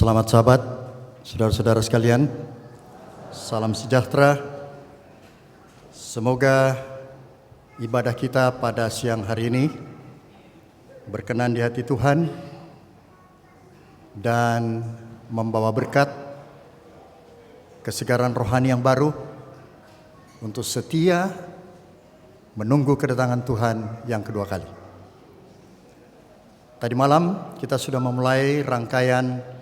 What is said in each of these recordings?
Selamat sahabat, saudara-saudara sekalian, salam sejahtera. Semoga ibadah kita pada siang hari ini berkenan di hati Tuhan dan membawa berkat, kesegaran rohani yang baru untuk setia menunggu kedatangan Tuhan yang kedua kali. Tadi malam kita sudah memulai rangkaian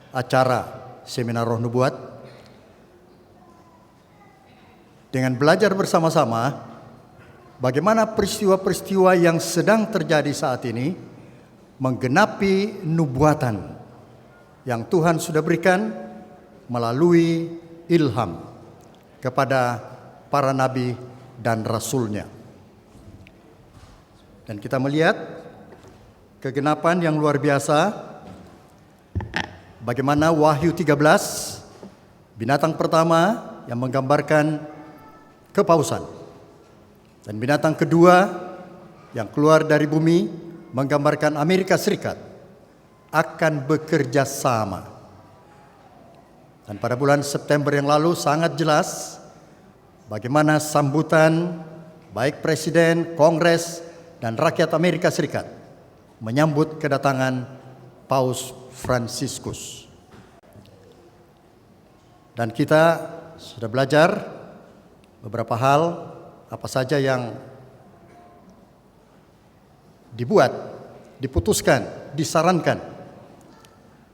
acara seminar Roh Nubuat dengan belajar bersama-sama bagaimana peristiwa-peristiwa yang sedang terjadi saat ini menggenapi nubuatan yang Tuhan sudah berikan melalui ilham kepada para nabi dan rasulnya. Dan kita melihat kegenapan yang luar biasa. Bagaimana Wahyu 13, binatang pertama yang menggambarkan kepausan. Dan binatang kedua yang keluar dari bumi menggambarkan Amerika Serikat akan bekerja sama. Dan pada bulan September yang lalu sangat jelas bagaimana sambutan baik Presiden, Kongres, dan rakyat Amerika Serikat menyambut kedatangan Paus Fransiskus. Dan kita sudah belajar beberapa hal apa saja yang dibuat, diputuskan, disarankan.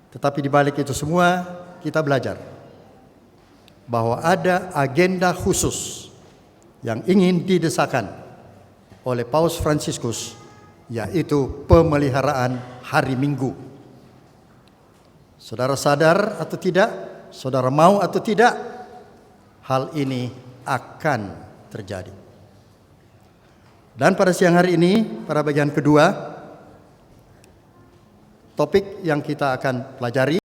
Tetapi di balik itu semua kita belajar bahwa ada agenda khusus yang ingin didesakan oleh Paus Fransiskus, yaitu pemeliharaan hari Minggu. Saudara sadar atau tidak, saudara mau atau tidak, hal ini akan terjadi. Dan pada siang hari ini, pada bagian kedua, topik yang kita akan pelajari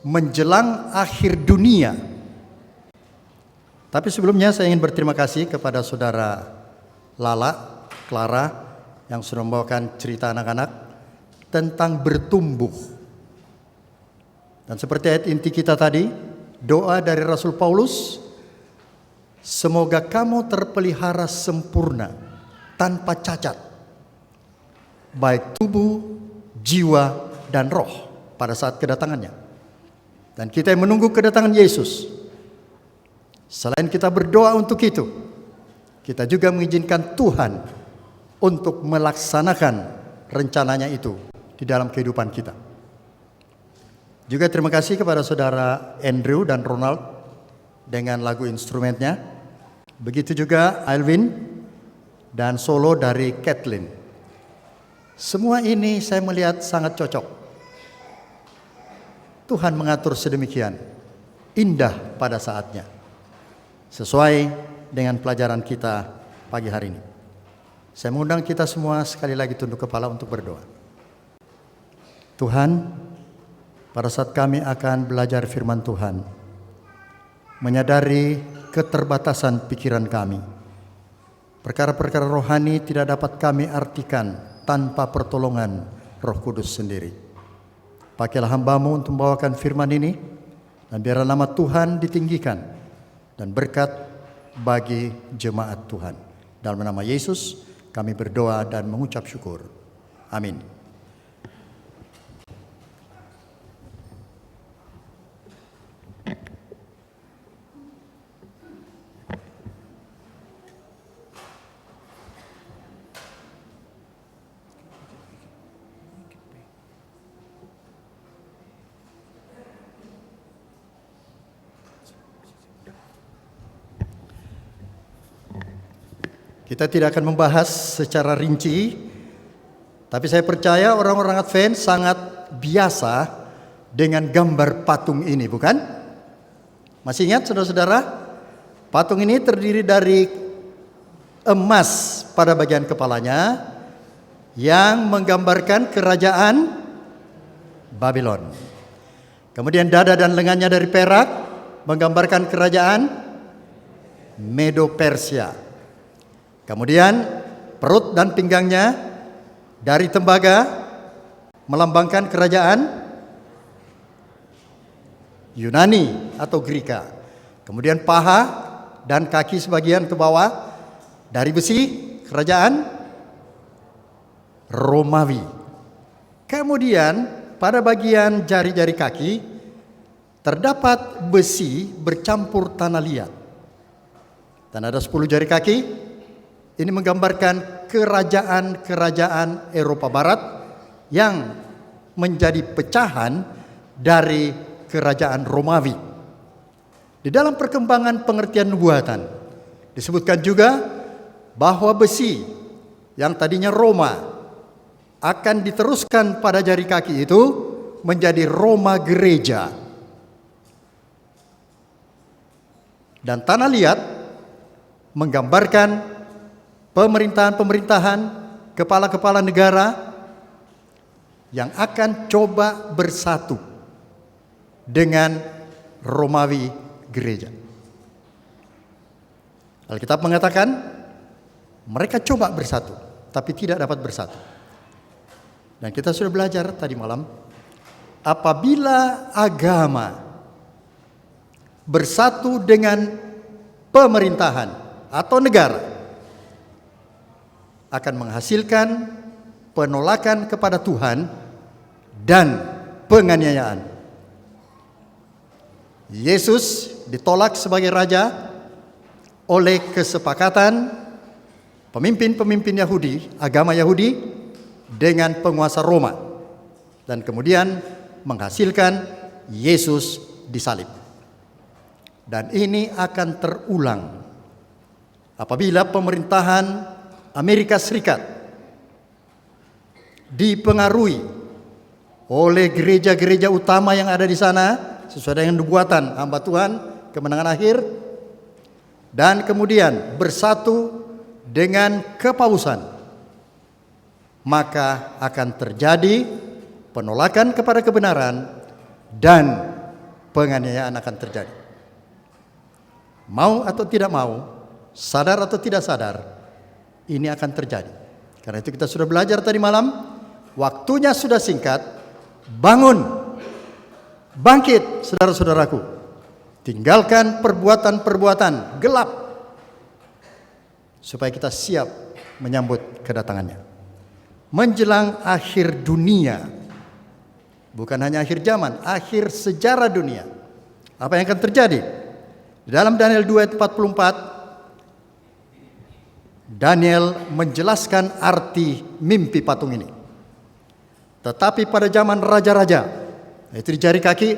menjelang akhir dunia. Tapi sebelumnya saya ingin berterima kasih kepada saudara Lala, Clara, yang sudah membawakan cerita anak-anak tentang bertumbuh. Dan seperti ayat inti kita tadi, doa dari Rasul Paulus, semoga kamu terpelihara sempurna, tanpa cacat, baik tubuh, jiwa, dan roh pada saat kedatangannya. Dan kita yang menunggu kedatangan Yesus, selain kita berdoa untuk itu, kita juga mengizinkan Tuhan untuk melaksanakan rencananya itu di dalam kehidupan kita. Juga terima kasih kepada saudara Andrew dan Ronald dengan lagu instrumennya. Begitu juga Alvin dan solo dari Kathleen. Semua ini saya melihat sangat cocok. Tuhan mengatur sedemikian indah pada saatnya, sesuai dengan pelajaran kita pagi hari ini. Saya mengundang kita semua sekali lagi tunduk kepala untuk berdoa. Tuhan, pada saat kami akan belajar firman Tuhan, menyadari keterbatasan pikiran kami, perkara-perkara rohani tidak dapat kami artikan tanpa pertolongan Roh Kudus sendiri. Pakailah hamba-Mu untuk membawakan firman ini, dan biarlah nama Tuhan ditinggikan dan berkat bagi jemaat Tuhan. Dalam nama Yesus kami berdoa dan mengucap syukur. Amin. Kita tidak akan membahas secara rinci, tapi saya percaya orang-orang Advent sangat biasa dengan gambar patung ini, bukan? Masih ingat saudara-saudara? Patung ini terdiri dari emas pada bagian kepalanya yang menggambarkan kerajaan Babylon. Kemudian dada dan lengannya dari perak menggambarkan kerajaan Medo Persia. Kemudian perut dan pinggangnya dari tembaga melambangkan kerajaan Yunani atau Greka. Kemudian paha dan kaki sebagian ke bawah dari besi, kerajaan Romawi. Kemudian pada bagian jari-jari kaki terdapat besi bercampur tanah liat. Dan ada 10 jari kaki. Ini menggambarkan kerajaan-kerajaan Eropa Barat yang menjadi pecahan dari kerajaan Romawi. Di dalam perkembangan pengertian nubuatan disebutkan juga bahwa besi yang tadinya Roma akan diteruskan pada jari kaki itu menjadi Roma gereja. Dan tanah liat menggambarkan pemerintahan-pemerintahan, kepala-kepala negara yang akan coba bersatu dengan Romawi gereja. Alkitab mengatakan mereka coba bersatu, tapi tidak dapat bersatu. Dan kita sudah belajar tadi malam, apabila agama bersatu dengan pemerintahan atau negara, akan menghasilkan penolakan kepada Tuhan dan penganiayaan. Yesus ditolak sebagai raja oleh kesepakatan pemimpin-pemimpin Yahudi, agama Yahudi dengan penguasa Roma, dan kemudian menghasilkan Yesus disalib. Dan ini akan terulang apabila pemerintahan Amerika Serikat dipengaruhi oleh gereja-gereja utama yang ada di sana sesuai dengan nubuatan hamba Tuhan kemenangan akhir, dan kemudian bersatu dengan kepausan, maka akan terjadi penolakan kepada kebenaran dan penganiayaan akan terjadi. Mau atau tidak mau, sadar atau tidak sadar, ini akan terjadi. Karena itu kita sudah belajar tadi malam, waktunya sudah singkat. Bangun, bangkit saudara-saudaraku. Tinggalkan perbuatan-perbuatan gelap supaya kita siap menyambut kedatangannya. Menjelang akhir dunia, bukan hanya akhir zaman, akhir sejarah dunia. Apa yang akan terjadi? Di dalam Daniel 2 ayat 44, Daniel menjelaskan arti mimpi patung ini. Tetapi pada zaman raja-raja, yaitu di jari kaki,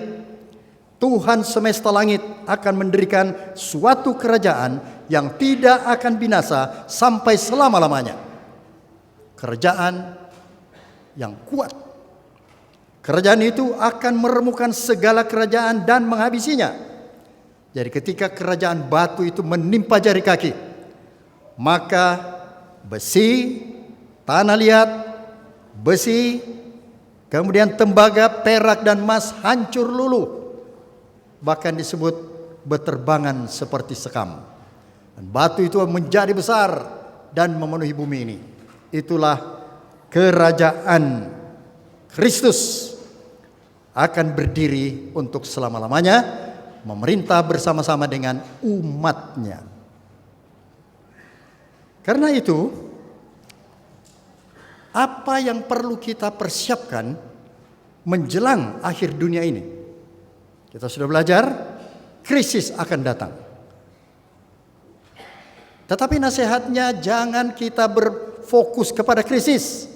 Tuhan semesta langit akan mendirikan suatu kerajaan yang tidak akan binasa sampai selama-lamanya. Kerajaan yang kuat. Kerajaan itu akan meremukkan segala kerajaan dan menghabisinya. Jadi ketika kerajaan batu itu menimpa jari kaki, maka besi, tanah liat, besi, kemudian tembaga, perak, dan emas hancur luluh. Bahkan disebut beterbangan seperti sekam. Dan batu itu menjadi besar dan memenuhi bumi ini. Itulah kerajaan Kristus akan berdiri untuk selama-lamanya, memerintah bersama-sama dengan umatnya. Karena itu, apa yang perlu kita persiapkan menjelang akhir dunia ini? Kita sudah belajar, krisis akan datang. Tetapi nasihatnya jangan kita berfokus kepada krisis,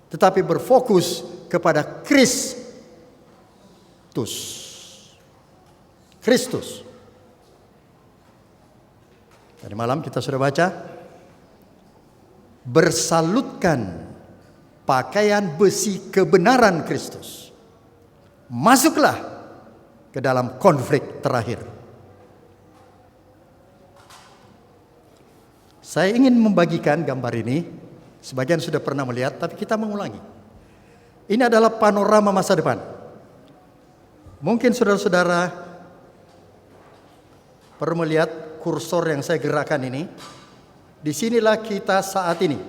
tetapi berfokus kepada Kristus. Tadi malam kita sudah baca, bersalutkan pakaian besi kebenaran Kristus. Masuklah ke dalam konflik terakhir. Saya ingin membagikan gambar ini. Sebagian sudah pernah melihat, tapi kita mengulangi. Ini adalah panorama masa depan. Mungkin saudara-saudara perlu melihat kursor yang saya gerakkan ini. Disinilah kita saat ini.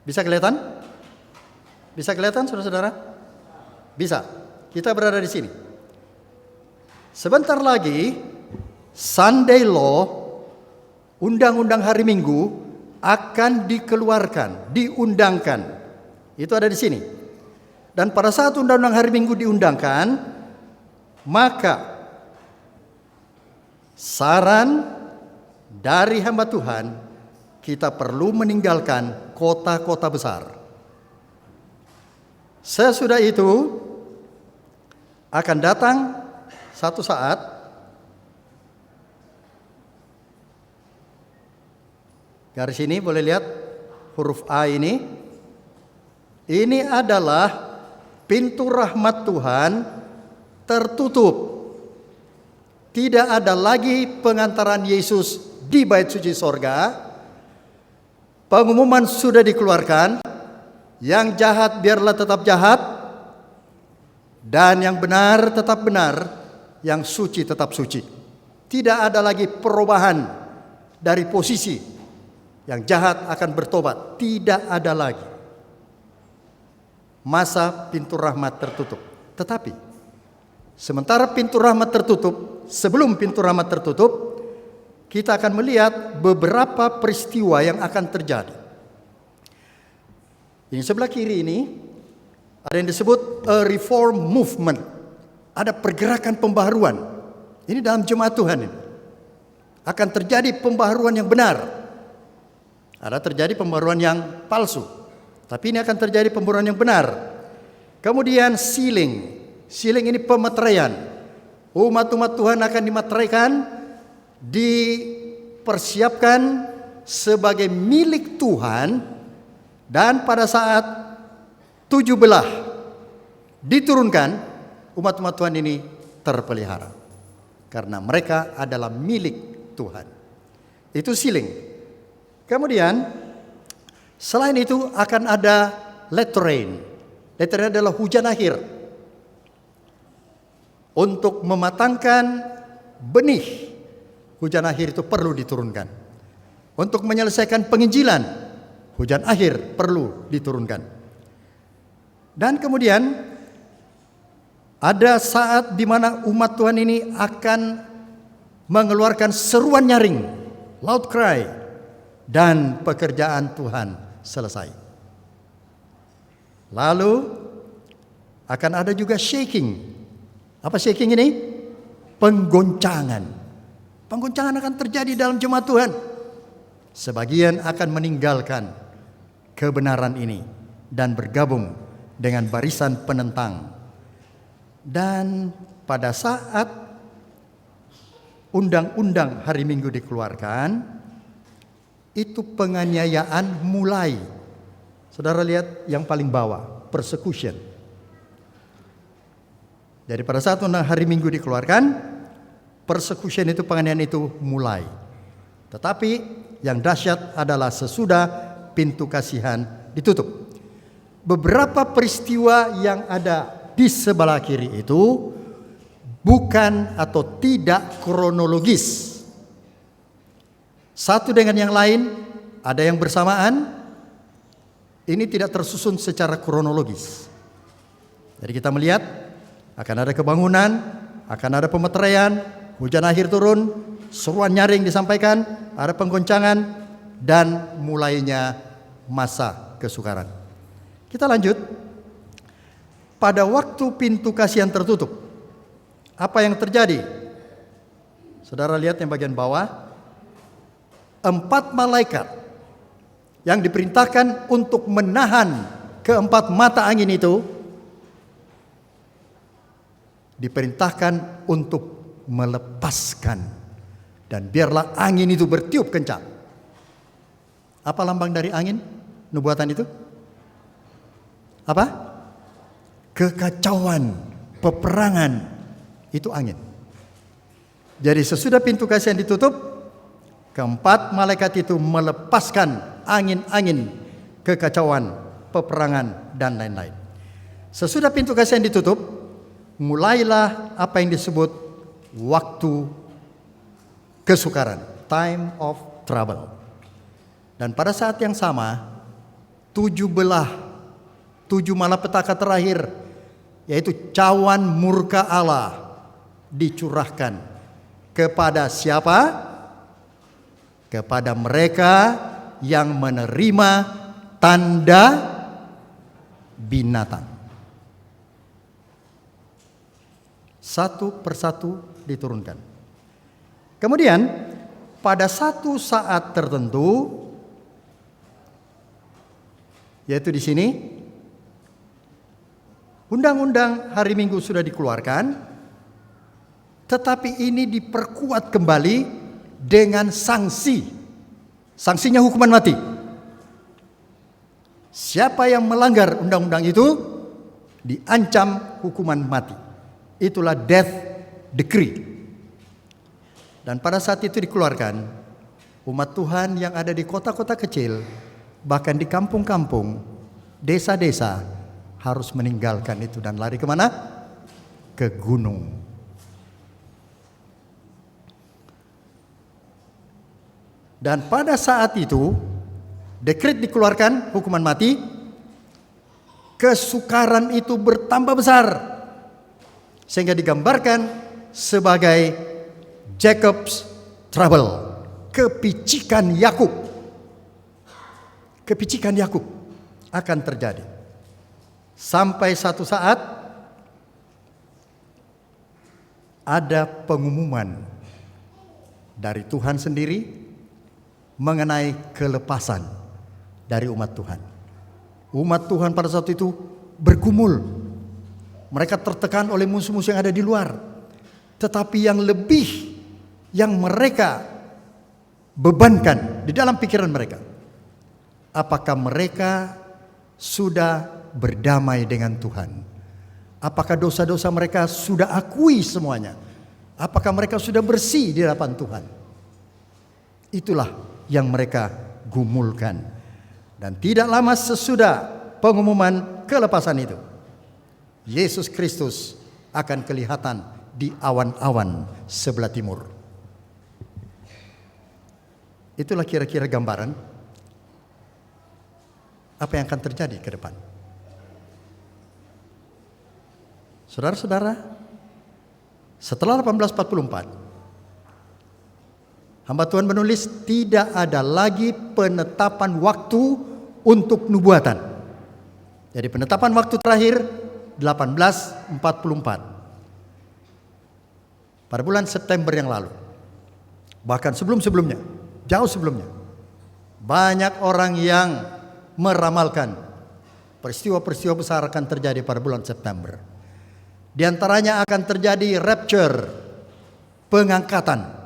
Bisa kelihatan? Bisa kelihatan saudara-saudara? Bisa. kita berada di sini. Sebentar lagi Sunday Law, undang-undang hari Minggu akan dikeluarkan, diundangkan. Itu ada di sini. Dan pada saat undang-undang hari Minggu diundangkan, maka saran dari hamba Tuhan, kita perlu meninggalkan kota-kota besar. Sesudah itu akan datang satu saat garis ini boleh lihat huruf A ini. Ini adalah pintu rahmat Tuhan tertutup. Tidak ada lagi pengantaran Yesus di bait suci sorga. Pengumuman sudah dikeluarkan. Yang jahat biarlah tetap jahat, dan yang benar tetap benar, yang suci tetap suci. Tidak ada lagi perubahan dari posisi. Yang jahat akan bertobat. Tidak ada lagi. Masa pintu rahmat tertutup. Tetapi sementara pintu rahmat tertutup, sebelum pintu rahmat tertutup, kita akan melihat beberapa peristiwa yang akan terjadi. Ini sebelah kiri ini ada yang disebut a reform movement. Ada pergerakan pembaharuan. Ini dalam jemaat Tuhan ini. Akan terjadi pembaharuan yang benar. Ada terjadi pembaharuan yang palsu. Tapi ini akan terjadi pembaharuan yang benar. Kemudian sealing. Sealing ini pemeteraian. Umat-umat Tuhan akan dimeteraikan, dipersiapkan sebagai milik Tuhan. Dan pada saat 7 belah diturunkan, umat-umat Tuhan ini terpelihara. Karena mereka adalah milik Tuhan. Itu sealing. Kemudian selain itu akan ada late rain. Late rain adalah hujan akhir. Untuk mematangkan benih, hujan akhir itu perlu diturunkan. Untuk menyelesaikan penginjilan, hujan akhir perlu diturunkan. Dan kemudian ada saat di mana umat Tuhan ini akan mengeluarkan seruan nyaring, loud cry, dan pekerjaan Tuhan selesai. Lalu akan ada juga shaking. Apa shaking ini? Penggoncangan. Penggoncangan akan terjadi dalam jemaat Tuhan. Sebagian akan meninggalkan kebenaran ini dan bergabung dengan barisan penentang. Dan pada saat undang-undang hari Minggu dikeluarkan, itu penganiayaan mulai. Saudara lihat yang paling bawah, persecution. Jadi pada saat undang hari Minggu dikeluarkan, persecution itu, penganiayaan itu mulai. Tetapi yang dahsyat adalah sesudah pintu kasihan ditutup. Beberapa peristiwa yang ada di sebelah kiri itu bukan atau tidak kronologis. Satu dengan yang lain, ada yang bersamaan. Ini tidak tersusun secara kronologis. Jadi kita melihat akan ada kebangunan, akan ada pemeteraian, hujan akhir turun, seruan nyaring disampaikan, ada penggoncangan, dan mulainya masa kesukaran. Kita lanjut. Pada waktu pintu kasihan tertutup, apa yang terjadi? Saudara lihat yang bagian bawah. 4 malaikat yang diperintahkan untuk menahan keempat mata angin itu, diperintahkan untuk melepaskan. Dan biarlah angin itu bertiup kencang. Apa lambang dari angin? Nubuatan itu? Apa? Kekacauan, peperangan. Itu angin. Jadi sesudah pintu kasihan ditutup, keempat malaikat itu melepaskan angin-angin kekacauan, peperangan, dan lain-lain. Sesudah pintu kasihan ditutup, mulailah apa yang disebut waktu kesukaran, time of trouble. Dan pada saat yang sama, 7 malapetaka terakhir yaitu cawan murka Allah dicurahkan kepada siapa? Kepada mereka yang menerima tanda binatang. Satu persatu diturunkan. Kemudian pada satu saat tertentu, yaitu di sini, undang-undang hari Minggu sudah dikeluarkan, tetapi ini diperkuat kembali dengan sanksi. Sanksinya hukuman mati. Siapa yang melanggar undang-undang itu diancam hukuman mati. Itulah death decree. Dan pada saat itu dikeluarkan, umat Tuhan yang ada di kota-kota kecil, bahkan di kampung-kampung, desa-desa, harus meninggalkan itu dan lari kemana? Ke gunung. Dan pada saat itu, dekret dikeluarkan hukuman mati, kesukaran itu bertambah besar. Sehingga digambarkan sebagai Jacob's trouble, kepicikan Yakub. Kepicikan Yakub akan terjadi. Sampai satu saat ada pengumuman dari Tuhan sendiri mengenai kelepasan dari umat Tuhan. Umat Tuhan pada saat itu bergumul. Mereka tertekan oleh musuh-musuh yang ada di luar. Tetapi yang lebih yang mereka bebankan di dalam pikiran mereka, apakah mereka sudah berdamai dengan Tuhan? Apakah dosa-dosa mereka sudah akui semuanya? Apakah mereka sudah bersih di hadapan Tuhan? Itulah yang mereka gumulkan. Dan tidak lama sesudah pengumuman kelepasan itu, Yesus Kristus akan kelihatan di awan-awan sebelah timur. Itulah kira-kira gambaran apa yang akan terjadi ke depan. Saudara-saudara, setelah 1844, hamba Tuhan menulis tidak ada lagi penetapan waktu untuk nubuatan. Jadi penetapan waktu terakhir 1844. Pada bulan September yang lalu. Bahkan sebelum-sebelumnya, jauh sebelumnya. Banyak orang yang meramalkan peristiwa-peristiwa besar akan terjadi pada bulan September. Di antaranya akan terjadi rapture, pengangkatan.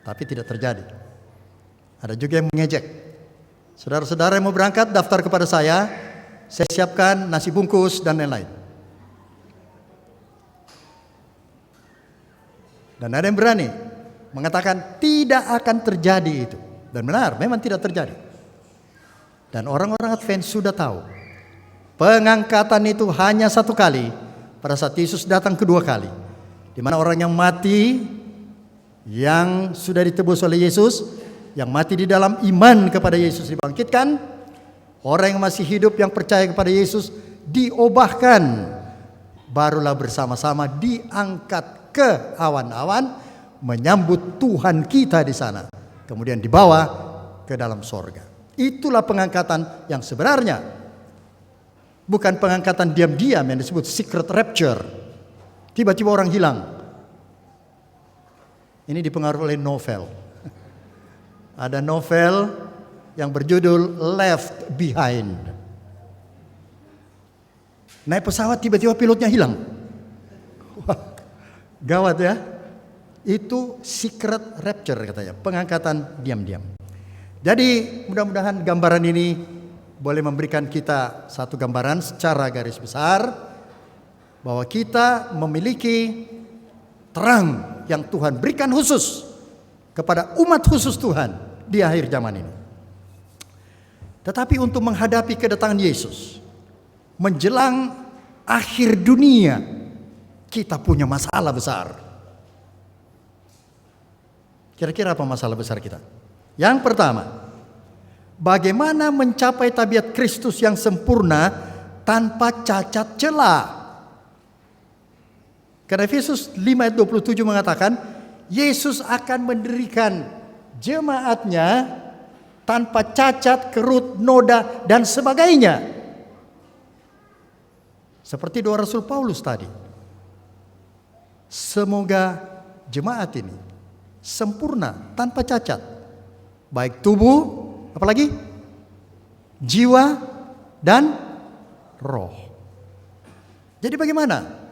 Tapi tidak terjadi. Ada juga yang mengejek. Saudara-saudara yang mau berangkat, daftar kepada saya siapkan nasi bungkus dan lain-lain. Dan ada yang berani mengatakan tidak akan terjadi itu. Dan benar, memang tidak terjadi. Dan orang-orang Advent sudah tahu, pengangkatan itu hanya satu kali, pada saat Yesus datang kedua kali. Di mana orang yang mati, yang sudah ditebus oleh Yesus, yang mati di dalam iman kepada Yesus dibangkitkan. Orang yang masih hidup yang percaya kepada Yesus diobahkan, barulah bersama-sama diangkat ke awan-awan menyambut Tuhan kita di sana, kemudian dibawa ke dalam sorga. Itulah pengangkatan yang sebenarnya, bukan pengangkatan diam-diam yang disebut secret rapture. Tiba-tiba orang hilang. Ini dipengaruhi oleh novel. Ada novel yang berjudul Left Behind. Naik pesawat tiba-tiba pilotnya hilang. Wah, gawat ya. Itu secret rapture katanya, pengangkatan diam-diam. Jadi mudah-mudahan gambaran ini boleh memberikan kita satu gambaran secara garis besar bahwa kita memiliki terang yang Tuhan berikan khusus kepada umat khusus Tuhan di akhir zaman ini. Tetapi untuk menghadapi kedatangan Yesus menjelang akhir dunia, kita punya masalah besar. Kira-kira apa masalah besar kita? Yang pertama, Bagaimana mencapai tabiat Kristus yang sempurna tanpa cacat celah? Karena Efesus 5 ayat 27 mengatakan, Yesus akan mendirikan jemaatnya tanpa cacat, kerut, noda, dan sebagainya. Seperti doa Rasul Paulus tadi. Semoga jemaat ini sempurna, tanpa cacat. Baik tubuh, apalagi jiwa dan roh. Jadi bagaimana?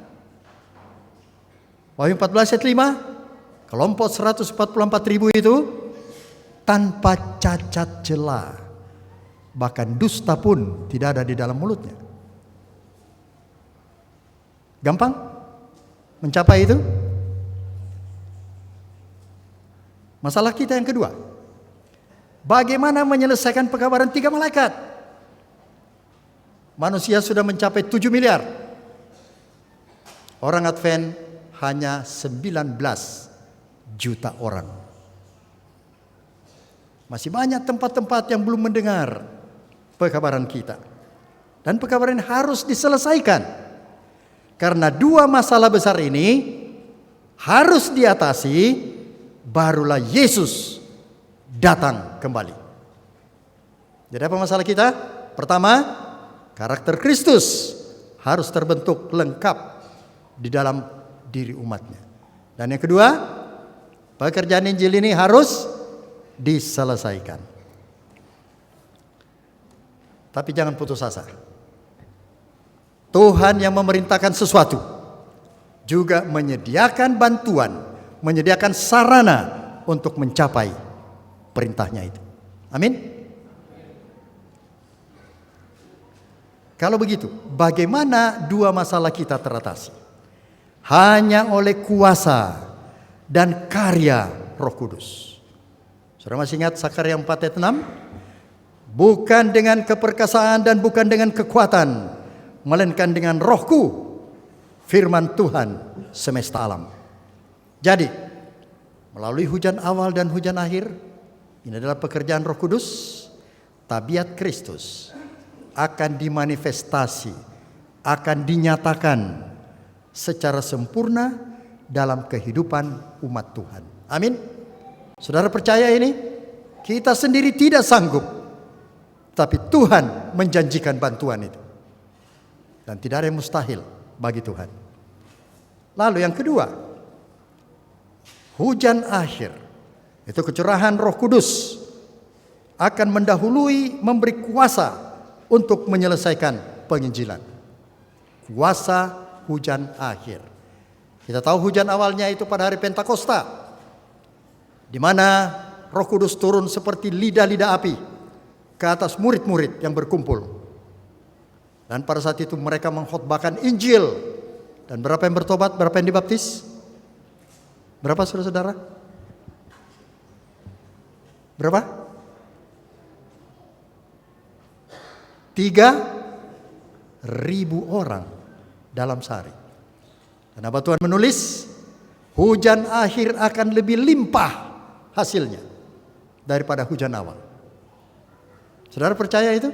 Wahyu 14 ayat 5, kelompok 144.000 itu tanpa cacat celah. Bahkan dusta pun tidak ada di dalam mulutnya. Gampang mencapai itu? Masalah kita yang kedua, bagaimana menyelesaikan pekabaran 3 malaikat? Manusia sudah mencapai 7 miliar. Orang Advent hanya 19 juta orang. Masih banyak tempat-tempat yang belum mendengar pekabaran kita. Dan pekabaran harus diselesaikan. Karena 2 masalah besar ini harus diatasi, barulah Yesus datang kembali. Jadi apa masalah kita? Pertama, karakter Kristus harus terbentuk lengkap di dalam diri umatnya. Dan yang kedua, pekerjaan Injil ini harus diselesaikan. Tapi jangan putus asa. Tuhan yang memerintahkan sesuatu juga menyediakan bantuan, menyediakan sarana untuk mencapai perintahnya itu. Amin. Kalau begitu, bagaimana 2 masalah kita teratasi? Hanya oleh kuasa dan karya Roh Kudus. Saudara masih ingat Sakarya 4 ayat 6? Bukan dengan keperkasaan dan bukan dengan kekuatan, melainkan dengan Rohku, firman Tuhan semesta alam. Jadi, melalui hujan awal dan hujan akhir, ini adalah pekerjaan Roh Kudus, tabiat Kristus akan dimanifestasi, akan dinyatakan secara sempurna dalam kehidupan umat Tuhan. Amin. Saudara percaya ini? Kita sendiri tidak sanggup, tapi Tuhan menjanjikan bantuan itu. Dan tidak ada yang mustahil bagi Tuhan. Lalu yang kedua, hujan akhir, itu kecurahan Roh Kudus, akan mendahului memberi kuasa untuk menyelesaikan penginjilan. Kuasa hujan akhir. Kita tahu hujan awalnya itu pada hari Pentakosta, di mana Roh Kudus turun seperti lidah-lidah api ke atas murid-murid yang berkumpul. Dan pada saat itu mereka mengkhotbahkan Injil. Dan berapa yang bertobat, berapa yang dibaptis? Berapa saudara-saudara? Berapa? 3.000 orang dalam sehari. Dan apa Tuhan menulis? Hujan akhir akan lebih limpah hasilnya daripada hujan awal. Saudara percaya itu?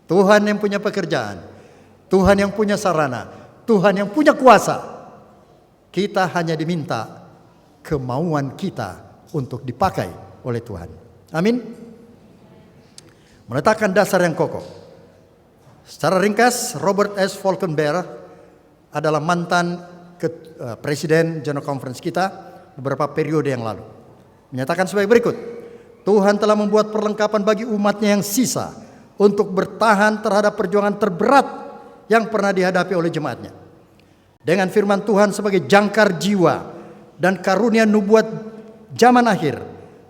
Tuhan yang punya pekerjaan, Tuhan yang punya sarana, Tuhan yang punya kuasa. Kita hanya diminta kemauan kita untuk dipakai oleh Tuhan. Amin. Meletakkan dasar yang kokoh. Secara ringkas, Robert S. Falkenberg adalah mantan presiden General Conference kita beberapa periode yang lalu. Menyatakan sebagai berikut. Tuhan telah membuat perlengkapan bagi umatnya yang sisa untuk bertahan terhadap perjuangan terberat yang pernah dihadapi oleh jemaatnya. Dengan firman Tuhan sebagai jangkar jiwa dan karunia nubuat zaman akhir,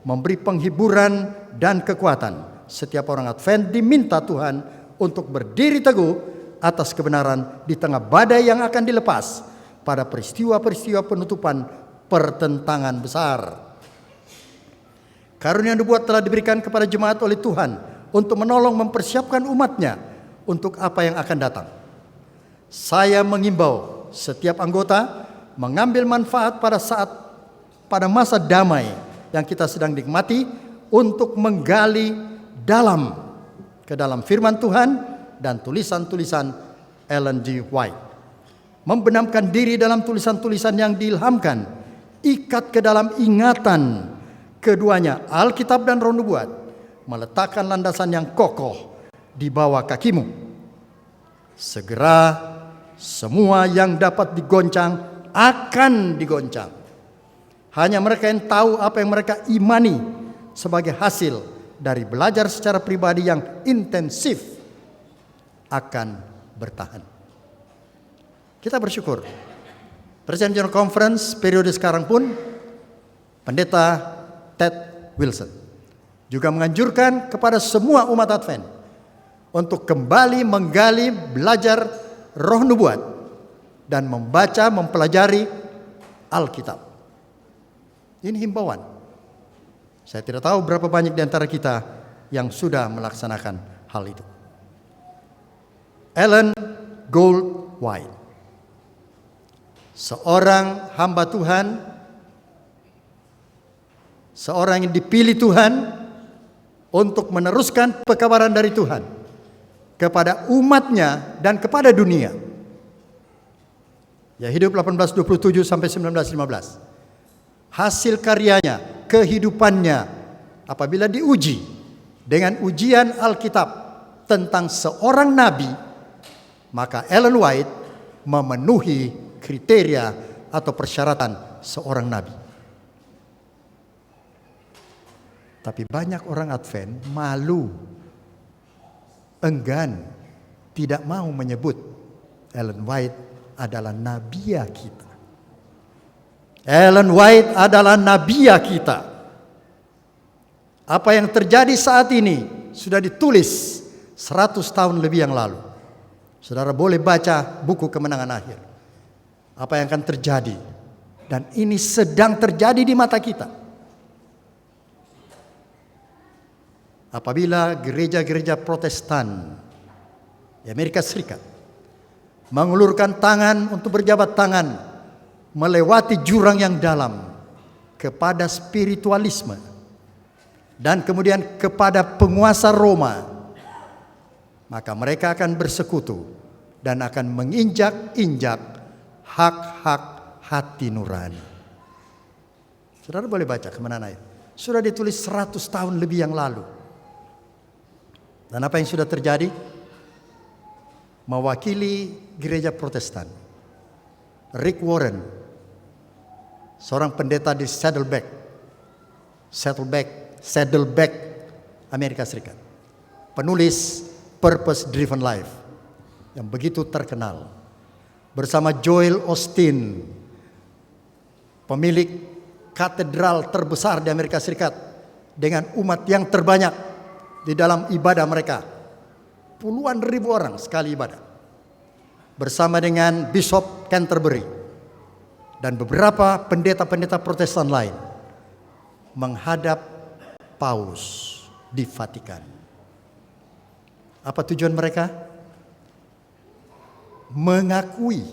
memberi penghiburan dan kekuatan. Setiap orang Advent diminta Tuhan untuk berdiri teguh atas kebenaran di tengah badai yang akan dilepas pada peristiwa-peristiwa penutupan pertentangan besar. Karunia nubuat telah diberikan kepada jemaat oleh Tuhan untuk menolong mempersiapkan umatnya untuk apa yang akan datang. Saya mengimbau setiap anggota mengambil manfaat pada masa damai yang kita sedang nikmati untuk menggali ke dalam firman Tuhan dan tulisan-tulisan Ellen G. White. Membenamkan diri dalam tulisan-tulisan yang diilhamkan, ikat ke dalam ingatan keduanya, Alkitab dan Roh Nubuat, meletakkan landasan yang kokoh di bawah kakimu. Segera semua yang dapat digoncang akan digoncang. Hanya mereka yang tahu apa yang mereka imani sebagai hasil dari belajar secara pribadi yang intensif akan bertahan. Kita bersyukur Presiden General Conference periode sekarang pun Pendeta Ted Wilson juga menganjurkan kepada semua umat Advent untuk kembali menggali, belajar Roh Nubuat dan membaca, mempelajari Alkitab. Ini himbauan. Saya tidak tahu berapa banyak di antara kita yang sudah melaksanakan hal itu. Ellen Gold White, seorang hamba Tuhan, seorang yang dipilih Tuhan untuk meneruskan pekabaran dari Tuhan kepada umatnya dan kepada dunia. Ya, hidup 1827 sampai 1915. Hasil karyanya, kehidupannya, apabila diuji dengan ujian Alkitab tentang seorang nabi, maka Ellen White memenuhi kriteria atau persyaratan seorang nabi. Tapi banyak orang Advent malu, enggan, tidak mau menyebut Ellen White adalah nabiya kita. Ellen White adalah nabiya kita. Apa yang terjadi saat ini sudah ditulis 100 tahun lebih yang lalu. Saudara boleh baca buku Kemenangan Akhir. Apa yang akan terjadi. Dan ini sedang terjadi di mata kita. Apabila gereja-gereja Protestan di Amerika Serikat mengulurkan tangan untuk berjabat tangan melewati jurang yang dalam kepada spiritualisme dan kemudian kepada penguasa Roma, maka mereka akan bersekutu dan akan menginjak-injak hak-hak hati nurani. Saudara boleh baca Kemenangan Akhir. Sudah ditulis 100 tahun lebih yang lalu. Dan apa yang sudah terjadi? Mewakili gereja Protestan, Rick Warren, seorang pendeta di Saddleback, Amerika Serikat, penulis Purpose Driven Life yang begitu terkenal, bersama Joel Osteen, pemilik katedral terbesar di Amerika Serikat dengan umat yang terbanyak di dalam ibadah mereka, puluhan ribu orang sekali ibadah, bersama dengan Bishop Canterbury dan beberapa pendeta-pendeta Protestan lain menghadap Paus di Vatikan. Apa tujuan mereka? Mengakui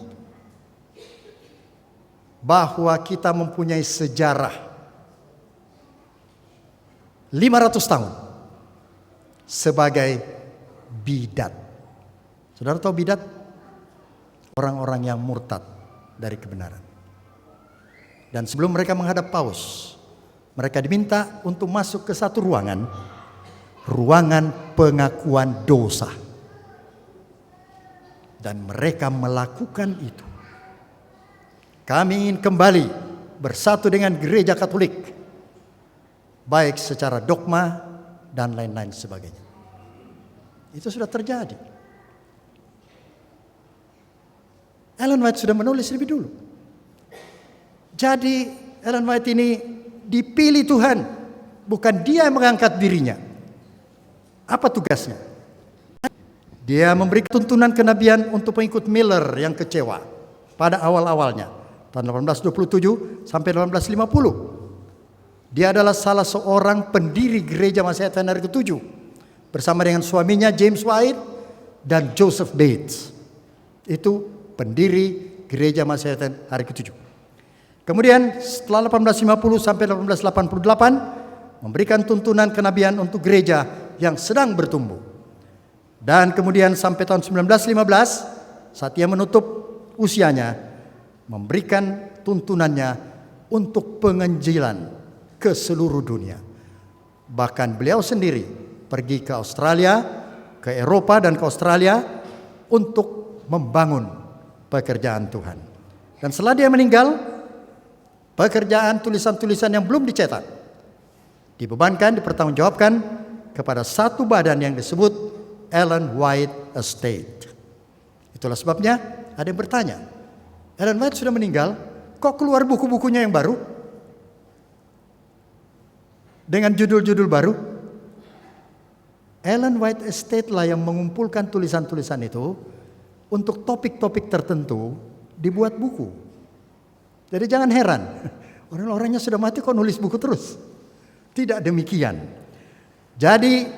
bahwa kita mempunyai sejarah 500 tahun sebagai bidat. Saudara tahu bidat? Orang-orang yang murtad dari kebenaran. Dan sebelum mereka menghadap Paus, mereka diminta untuk masuk ke satu ruangan, ruangan pengakuan dosa. Dan mereka melakukan itu. Kami ingin kembali bersatu dengan gereja Katolik, baik secara dogma dan lain-lain sebagainya. Itu sudah terjadi. Ellen White sudah menulis lebih dulu. Jadi Ellen White ini dipilih Tuhan, bukan dia yang mengangkat dirinya. Apa tugasnya? Dia memberi tuntunan kenabian untuk pengikut Miller yang kecewa pada awal-awalnya, tahun 1827 sampai 1850. Dia adalah salah seorang pendiri gereja Masih Advent hari ke-7 bersama dengan suaminya James White dan Joseph Bates. Itu pendiri gereja Masih Advent hari ke-7. Kemudian setelah 1850 sampai 1888 memberikan tuntunan kenabian untuk gereja yang sedang bertumbuh. Dan kemudian sampai tahun 1915 saat ia menutup usianya, memberikan tuntunannya untuk penginjilan ke seluruh dunia. Bahkan beliau sendiri pergi ke Australia, ke Eropa dan ke Australia untuk membangun pekerjaan Tuhan. Dan setelah dia meninggal, pekerjaan tulisan-tulisan yang belum dicetak dibebankan, dipertanggungjawabkan kepada satu badan yang disebut Ellen White Estate. Itulah sebabnya ada yang bertanya, Ellen White sudah meninggal, kok keluar buku-bukunya yang baru? Dengan judul-judul baru? Ellen White Estate lah yang mengumpulkan tulisan-tulisan itu untuk topik-topik tertentu dibuat buku. Jadi jangan heran, orang-orangnya sudah mati kok nulis buku terus. Tidak demikian. Jadi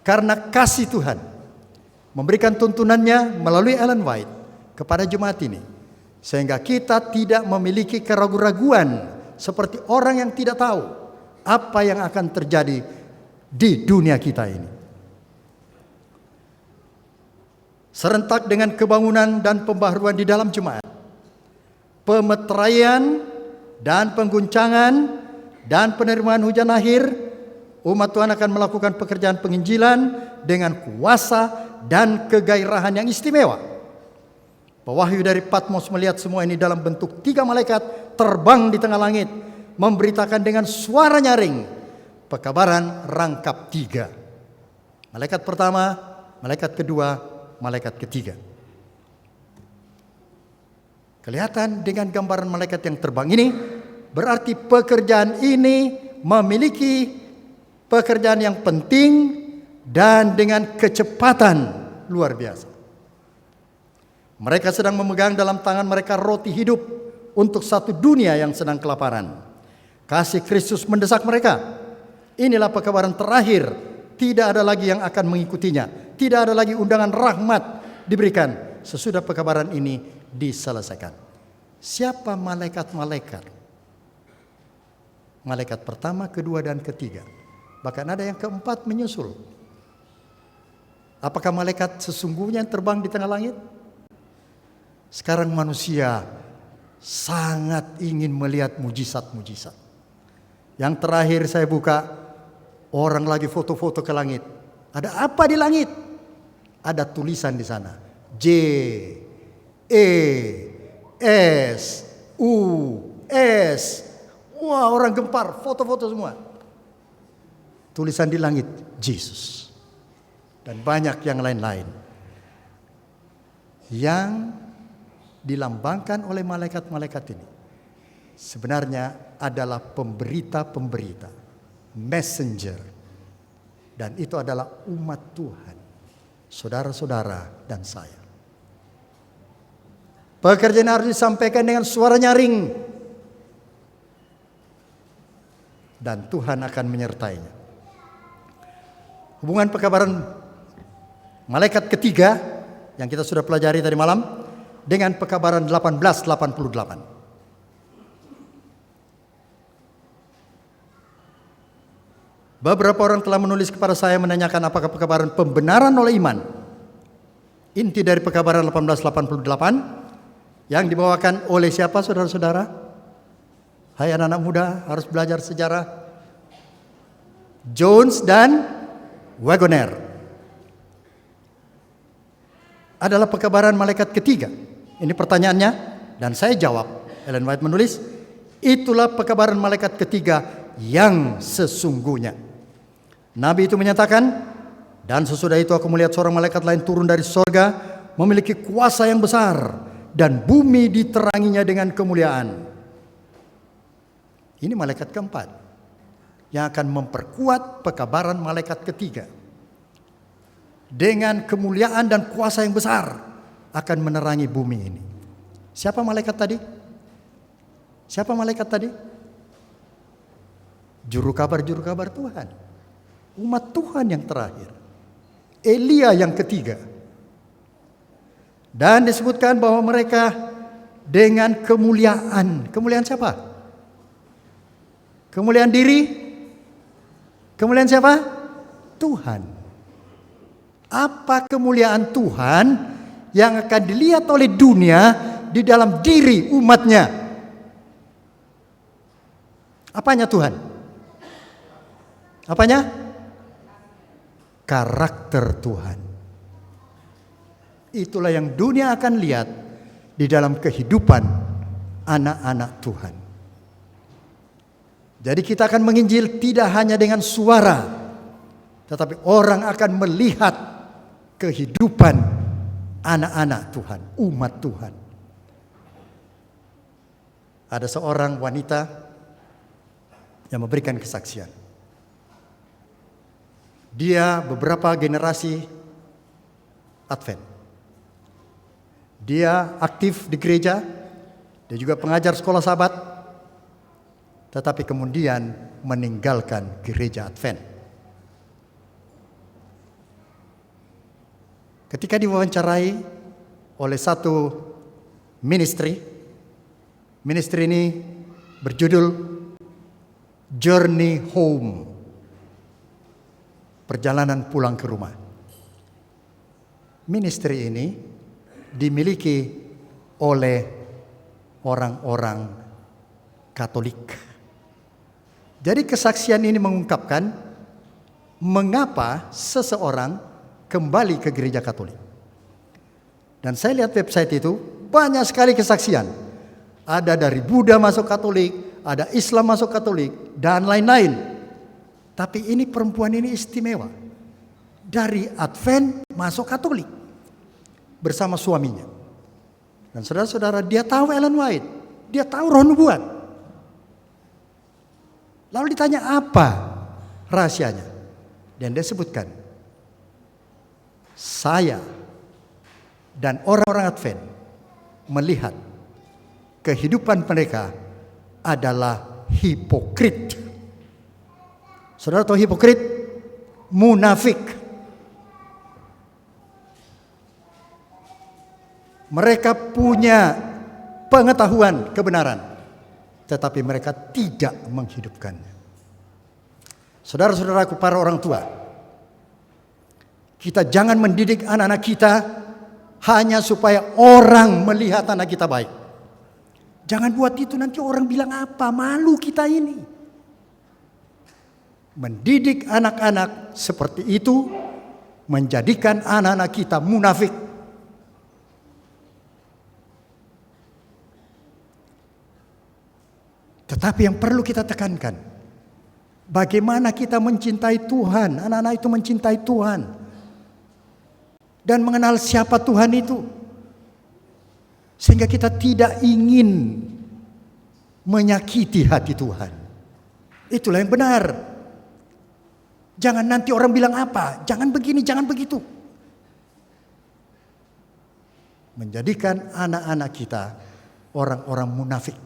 karena kasih Tuhan memberikan tuntunannya melalui Ellen White kepada jemaat ini, sehingga kita tidak memiliki keraguan-raguan seperti orang yang tidak tahu apa yang akan terjadi di dunia kita ini. Serentak dengan kebangunan dan pembaharuan di dalam jemaat, pemeteraian dan pengguncangan dan penerimaan hujan akhir, umat Tuhan akan melakukan pekerjaan penginjilan dengan kuasa dan kegairahan yang istimewa. Pewahyu dari Patmos melihat semua ini dalam bentuk 3 malaikat terbang di tengah langit, memberitakan dengan suara nyaring pekabaran rangkap 3. Malaikat pertama, malaikat kedua, malaikat ketiga. Kelihatan dengan gambaran malaikat yang terbang ini, berarti pekerjaan ini memiliki pekerjaan yang penting dan dengan kecepatan luar biasa. Mereka sedang memegang dalam tangan mereka roti hidup untuk satu dunia yang sedang kelaparan. Kasih Kristus mendesak mereka. Inilah pekabaran terakhir. Tidak ada lagi yang akan mengikutinya. Tidak ada lagi undangan rahmat diberikan sesudah pekabaran ini diselesaikan. Siapa malaikat-malaikat? Malaikat pertama, kedua, dan ketiga. Bahkan ada yang keempat menyusul. Apakah malaikat sesungguhnya yang terbang di tengah langit? Sekarang manusia sangat ingin melihat mujizat-mujizat. Yang terakhir saya buka, orang lagi foto-foto ke langit. Ada apa di langit? Ada tulisan di sana. J, E, S, U, S. Wah, orang gempar, foto-foto semua. Tulisan di langit, Jesus. Dan banyak yang lain-lain. Yang dilambangkan oleh malaikat-malaikat ini sebenarnya adalah pemberita-pemberita, messenger. Dan itu adalah umat Tuhan, saudara-saudara dan saya. Pekerjaan harus disampaikan dengan suara nyaring. Dan Tuhan akan menyertainya. Hubungan pekabaran malaikat ketiga yang kita sudah pelajari tadi malam dengan pekabaran 1888. Beberapa orang telah menulis kepada saya menanyakan apakah pekabaran pembenaran oleh iman. Inti dari pekabaran 1888 yang dibawakan oleh siapa, saudara-saudara? Hai anak-anak muda, harus belajar sejarah. Jones dan Wagoner. Adalah pekabaran malaikat ketiga. Ini pertanyaannya, dan saya jawab. Ellen White menulis, itulah pekabaran malaikat ketiga yang sesungguhnya. Nabi itu menyatakan, dan sesudah itu aku melihat seorang malaikat lain turun dari sorga, memiliki kuasa yang besar, dan bumi diteranginya dengan kemuliaan. Ini malaikat keempat yang akan memperkuat pekabaran malaikat ketiga. Dengan kemuliaan dan kuasa yang besar akan menerangi bumi ini. Siapa malaikat tadi? Siapa malaikat tadi? Juru kabar Tuhan. Umat Tuhan yang terakhir. Elia yang ketiga. Dan disebutkan bahwa mereka dengan kemuliaan. Kemuliaan siapa? Kemuliaan diri? Kemuliaan siapa? Tuhan. Apa kemuliaan Tuhan yang akan dilihat oleh dunia di dalam diri umatnya? Apanya Tuhan? Apanya? Karakter Tuhan. Itulah yang dunia akan lihat di dalam kehidupan anak-anak Tuhan. Jadi kita akan menginjil tidak hanya dengan suara, tetapi orang akan melihat kehidupan anak-anak Tuhan, umat Tuhan. Ada seorang wanita yang memberikan kesaksian. Dia beberapa generasi Advent. Dia aktif di gereja, dia juga pengajar sekolah Sabat, tetapi kemudian meninggalkan gereja Advent. Ketika diwawancarai oleh satu ministry ini berjudul Journey Home, perjalanan pulang ke rumah. Ministry ini dimiliki oleh orang-orang Katolik. Jadi kesaksian ini mengungkapkan mengapa seseorang kembali ke gereja Katolik. Dan saya lihat website itu banyak sekali kesaksian. Ada dari Buddha masuk Katolik, ada Islam masuk Katolik, dan lain-lain. Tapi ini perempuan ini istimewa. Dari Advent masuk Katolik bersama suaminya. Dan saudara-saudara, dia tahu Ellen White, dia tahu Roh Nubuat. Lalu ditanya apa rahasianya? Dan dia sebutkan, saya dan orang-orang Advent melihat kehidupan mereka adalah hipokrit. Saudara tahu hipokrit? Munafik. Mereka punya pengetahuan kebenaran, tetapi mereka tidak menghidupkannya. Saudara-saudaraku, para orang tua, kita jangan mendidik anak-anak kita hanya supaya orang melihat anak kita baik. Jangan buat itu, nanti orang bilang apa, malu kita ini. Mendidik anak-anak seperti itu menjadikan anak-anak kita munafik. Tetapi yang perlu kita tekankan, bagaimana kita mencintai Tuhan, anak-anak itu mencintai Tuhan dan mengenal siapa Tuhan itu, sehingga kita tidak ingin menyakiti hati Tuhan. Itulah yang benar. Jangan nanti orang bilang apa, jangan begini, jangan begitu. Menjadikan anak-anak kita orang-orang munafik.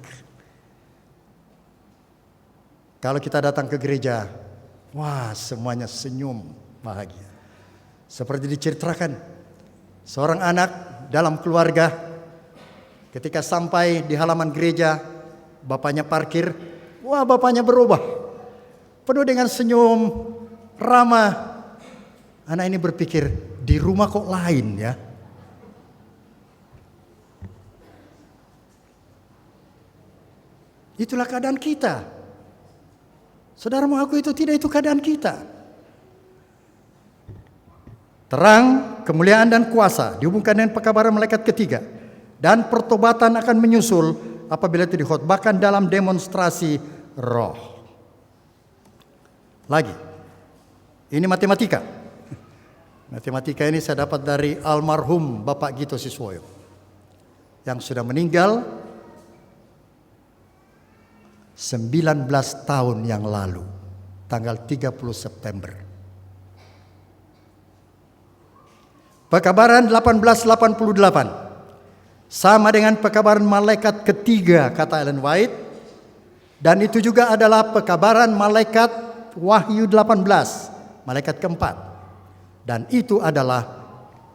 Kalau kita datang ke gereja, wah semuanya senyum, bahagia. Seperti diceritakan, seorang anak dalam keluarga ketika sampai di halaman gereja, bapaknya parkir, wah bapaknya berubah. Penuh dengan senyum, ramah. Anak ini berpikir, di rumah kok lain ya. Itulah keadaan kita. Saudara mau aku itu tidak, itu keadaan kita. Terang, kemuliaan dan kuasa dihubungkan dengan pekabaran malaikat ketiga. Dan pertobatan akan menyusul apabila itu dikhotbahkan dalam demonstrasi roh. Lagi, ini matematika. Matematika ini saya dapat dari almarhum Bapak Gito Siswoyo yang sudah meninggal 19 tahun yang lalu, tanggal 30 September. Pekabaran 1888 sama dengan pekabaran malaikat ketiga, kata Ellen White, dan itu juga adalah pekabaran malaikat Wahyu 18, malaikat keempat, dan itu adalah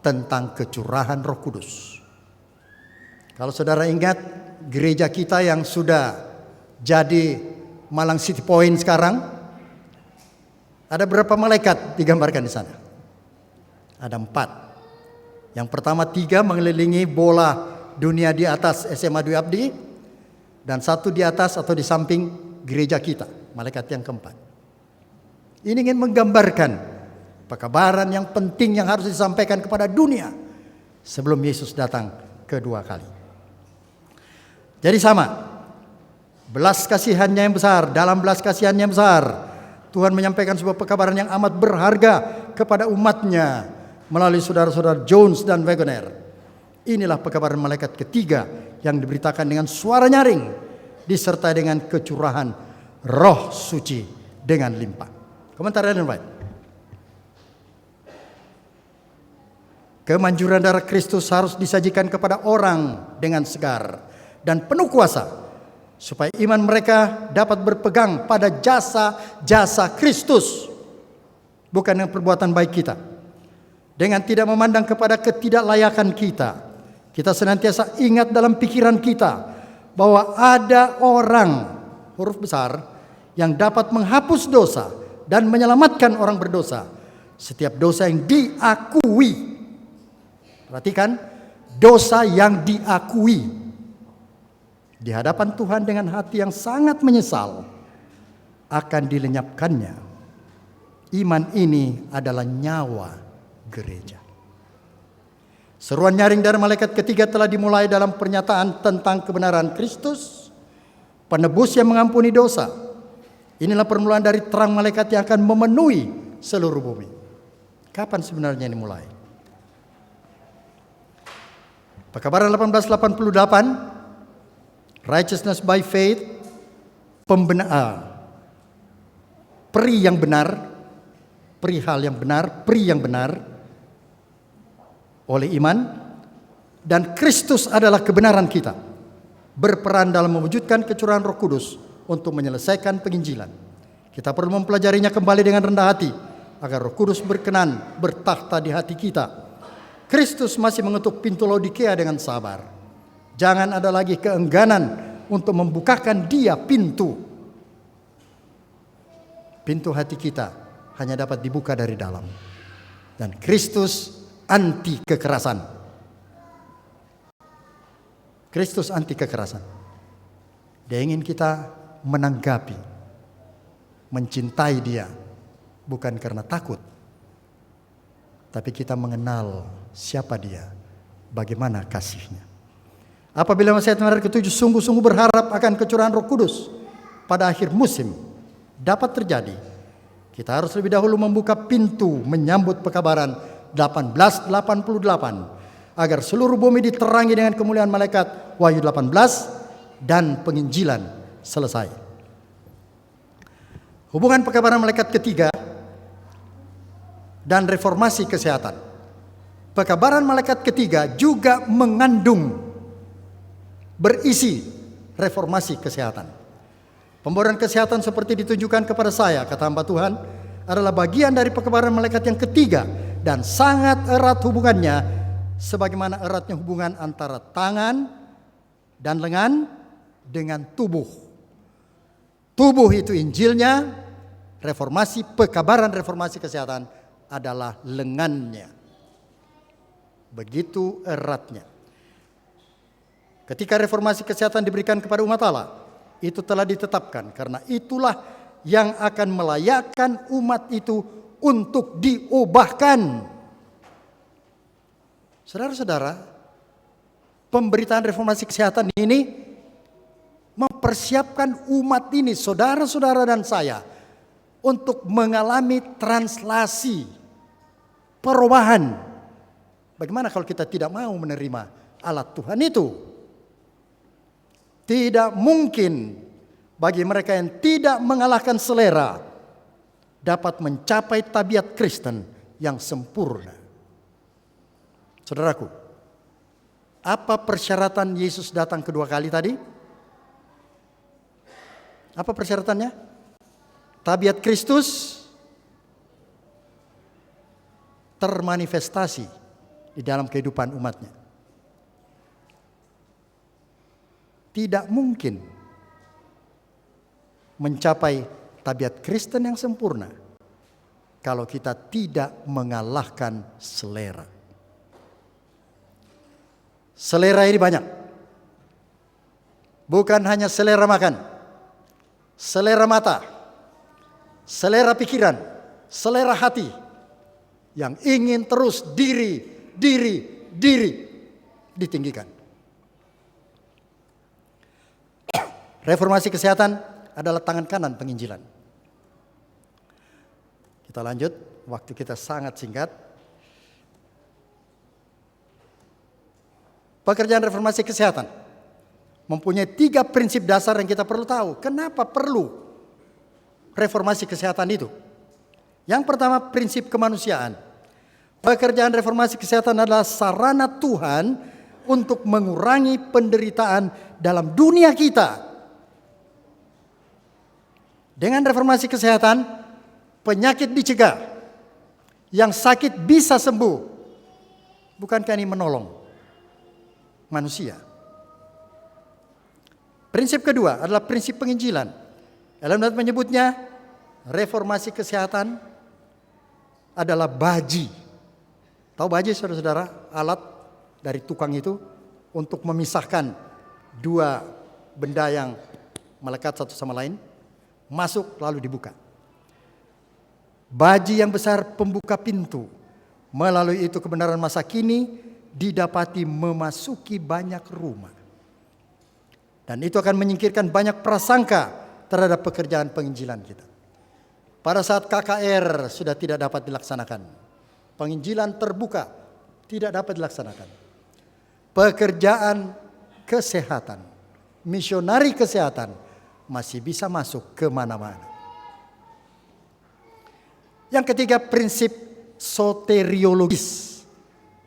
tentang kecurahan Roh Kudus. Kalau saudara ingat gereja kita yang sudah jadi Malang City Point sekarang, Ada berapa malaikat digambarkan di sana? Ada 4. Yang pertama 3 mengelilingi bola dunia di atas SMA Dwi Abdi, dan 1 di atas atau di samping gereja kita, malaikat yang keempat. Ini ingin menggambarkan pekabaran yang penting yang harus disampaikan kepada dunia sebelum Yesus datang kedua kali. Jadi sama, belas kasihannya yang besar, dalam belas kasihannya yang besar, Tuhan menyampaikan sebuah pekabaran yang amat berharga kepada umatnya melalui saudara-saudara Jones dan Wagoner. Inilah pekabaran malaikat ketiga yang diberitakan dengan suara nyaring, disertai dengan kecurahan Roh Suci dengan limpah. Komentar Ellen White. Kemanjuran darah Kristus harus disajikan kepada orang dengan segar dan penuh kuasa, supaya iman mereka dapat berpegang pada jasa-jasa Kristus, bukan dengan perbuatan baik kita. Dengan tidak memandang kepada ketidaklayakan kita, kita senantiasa ingat dalam pikiran kita bahwa ada orang, huruf besar, yang dapat menghapus dosa dan menyelamatkan orang berdosa. Setiap dosa yang diakui, perhatikan, dosa yang diakui di hadapan Tuhan dengan hati yang sangat menyesal, akan dilenyapkannya. Iman ini adalah nyawa gereja. Seruan nyaring dari malaikat ketiga telah dimulai dalam pernyataan tentang kebenaran Kristus, penebus yang mengampuni dosa. Inilah permulaan dari terang malaikat yang akan memenuhi seluruh bumi. Kapan sebenarnya ini mulai? Pekabaran 1888, righteousness by faith, peri yang benar, perihal yang benar, peri yang benar oleh iman, dan Kristus adalah kebenaran kita, berperan dalam mewujudkan kecurahan Roh Kudus untuk menyelesaikan penginjilan. Kita perlu mempelajarinya kembali dengan rendah hati, agar Roh Kudus berkenan bertakhta di hati kita. Kristus masih mengetuk pintu Laodikia dengan sabar. Jangan ada lagi keengganan untuk membukakan Dia pintu. Pintu hati kita hanya dapat dibuka dari dalam. Dan Kristus anti kekerasan. Kristus anti kekerasan. Dia ingin kita menanggapi, mencintai Dia, bukan karena takut, tapi kita mengenal siapa Dia, bagaimana kasih-Nya. Apabila Mesias ke-7 sungguh-sungguh berharap akan kecurahan Roh Kudus pada akhir musim dapat terjadi, kita harus lebih dahulu membuka pintu menyambut pekabaran 1888 agar seluruh bumi diterangi dengan kemuliaan malaikat Wahyu 18 dan penginjilan selesai. Hubungan pekabaran malaikat ketiga dan reformasi kesehatan. Pekabaran malaikat ketiga juga mengandung, berisi reformasi kesehatan. Pemberian kesehatan seperti ditunjukkan kepada saya, kata hamba Tuhan, adalah bagian dari pekabaran malaikat yang ketiga dan sangat erat hubungannya, sebagaimana eratnya hubungan antara tangan dan lengan dengan tubuh. Tubuh itu Injilnya, reformasi, pekabaran reformasi kesehatan adalah lengannya. Begitu eratnya. Ketika reformasi kesehatan diberikan kepada umat Allah, itu telah ditetapkan karena itulah yang akan melayakkan umat itu untuk diubahkan. Saudara-saudara, pemberitaan reformasi kesehatan ini mempersiapkan umat ini, saudara-saudara dan saya, untuk mengalami translasi, perubahan. Bagaimana kalau kita tidak mau menerima alat Tuhan itu? Tidak mungkin bagi mereka yang tidak mengalahkan selera dapat mencapai tabiat Kristen yang sempurna. Saudaraku, apa persyaratan Yesus datang kedua kali tadi? Apa persyaratannya? Tabiat Kristus termanifestasi di dalam kehidupan umatnya. Tidak mungkin mencapai tabiat Kristen yang sempurna kalau kita tidak mengalahkan selera. Selera ini banyak. Bukan hanya selera makan, selera mata, selera pikiran, selera hati yang ingin terus diri ditinggikan. Reformasi kesehatan adalah tangan kanan penginjilan. Kita lanjut, waktu kita sangat singkat. Pekerjaan reformasi kesehatan mempunyai 3 prinsip dasar yang kita perlu tahu. Kenapa perlu reformasi kesehatan itu? Yang pertama, prinsip kemanusiaan. Pekerjaan reformasi kesehatan adalah sarana Tuhan untuk mengurangi penderitaan dalam dunia kita. Dengan reformasi kesehatan, penyakit dicegah, yang sakit bisa sembuh. Bukankah ini menolong manusia? Prinsip kedua adalah prinsip penginjilan. Ellen White menyebutnya reformasi kesehatan adalah baji. Tahu baji, saudara-saudara? Alat dari tukang itu untuk memisahkan 2 benda yang melekat satu sama lain. Masuk lalu dibuka. Baji yang besar pembuka pintu. Melalui itu kebenaran masa kini didapati memasuki banyak rumah. Dan itu akan menyingkirkan banyak prasangka terhadap pekerjaan penginjilan kita. Pada saat KKR sudah tidak dapat dilaksanakan, penginjilan terbuka tidak dapat dilaksanakan. Pekerjaan kesehatan, misionari kesehatan masih bisa masuk ke mana-mana. Yang ketiga, prinsip soteriologis.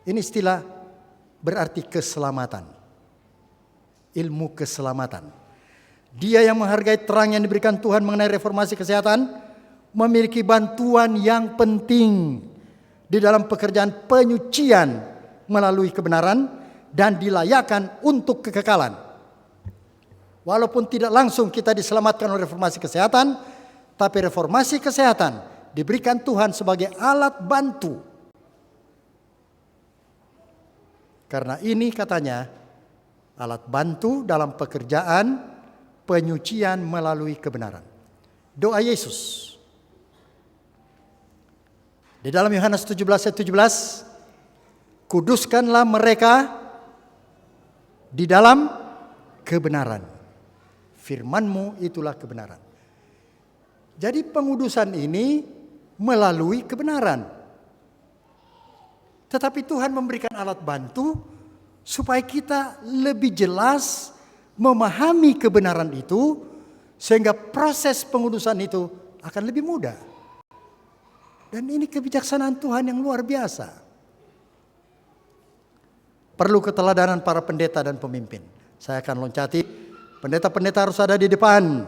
Ini istilah berarti keselamatan. Ilmu keselamatan. Dia yang menghargai terang yang diberikan Tuhan mengenai reformasi kesehatan memiliki bantuan yang penting di dalam pekerjaan penyucian melalui kebenaran dan dilayakkan untuk kekekalan. Walaupun tidak langsung kita diselamatkan oleh reformasi kesehatan, tapi reformasi kesehatan diberikan Tuhan sebagai alat bantu. Karena ini katanya alat bantu dalam pekerjaan penyucian melalui kebenaran. Doa Yesus. Di dalam Yohanes 17 ayat 17, kuduskanlah mereka di dalam kebenaran. Firman-Mu itulah kebenaran. Jadi pengudusan ini melalui kebenaran. Tetapi Tuhan memberikan alat bantu supaya kita lebih jelas memahami kebenaran itu, sehingga proses pengudusan itu akan lebih mudah. Dan ini kebijaksanaan Tuhan yang luar biasa. Perlu keteladanan para pendeta dan pemimpin. Saya akan loncati. Pendeta-pendeta harus ada di depan.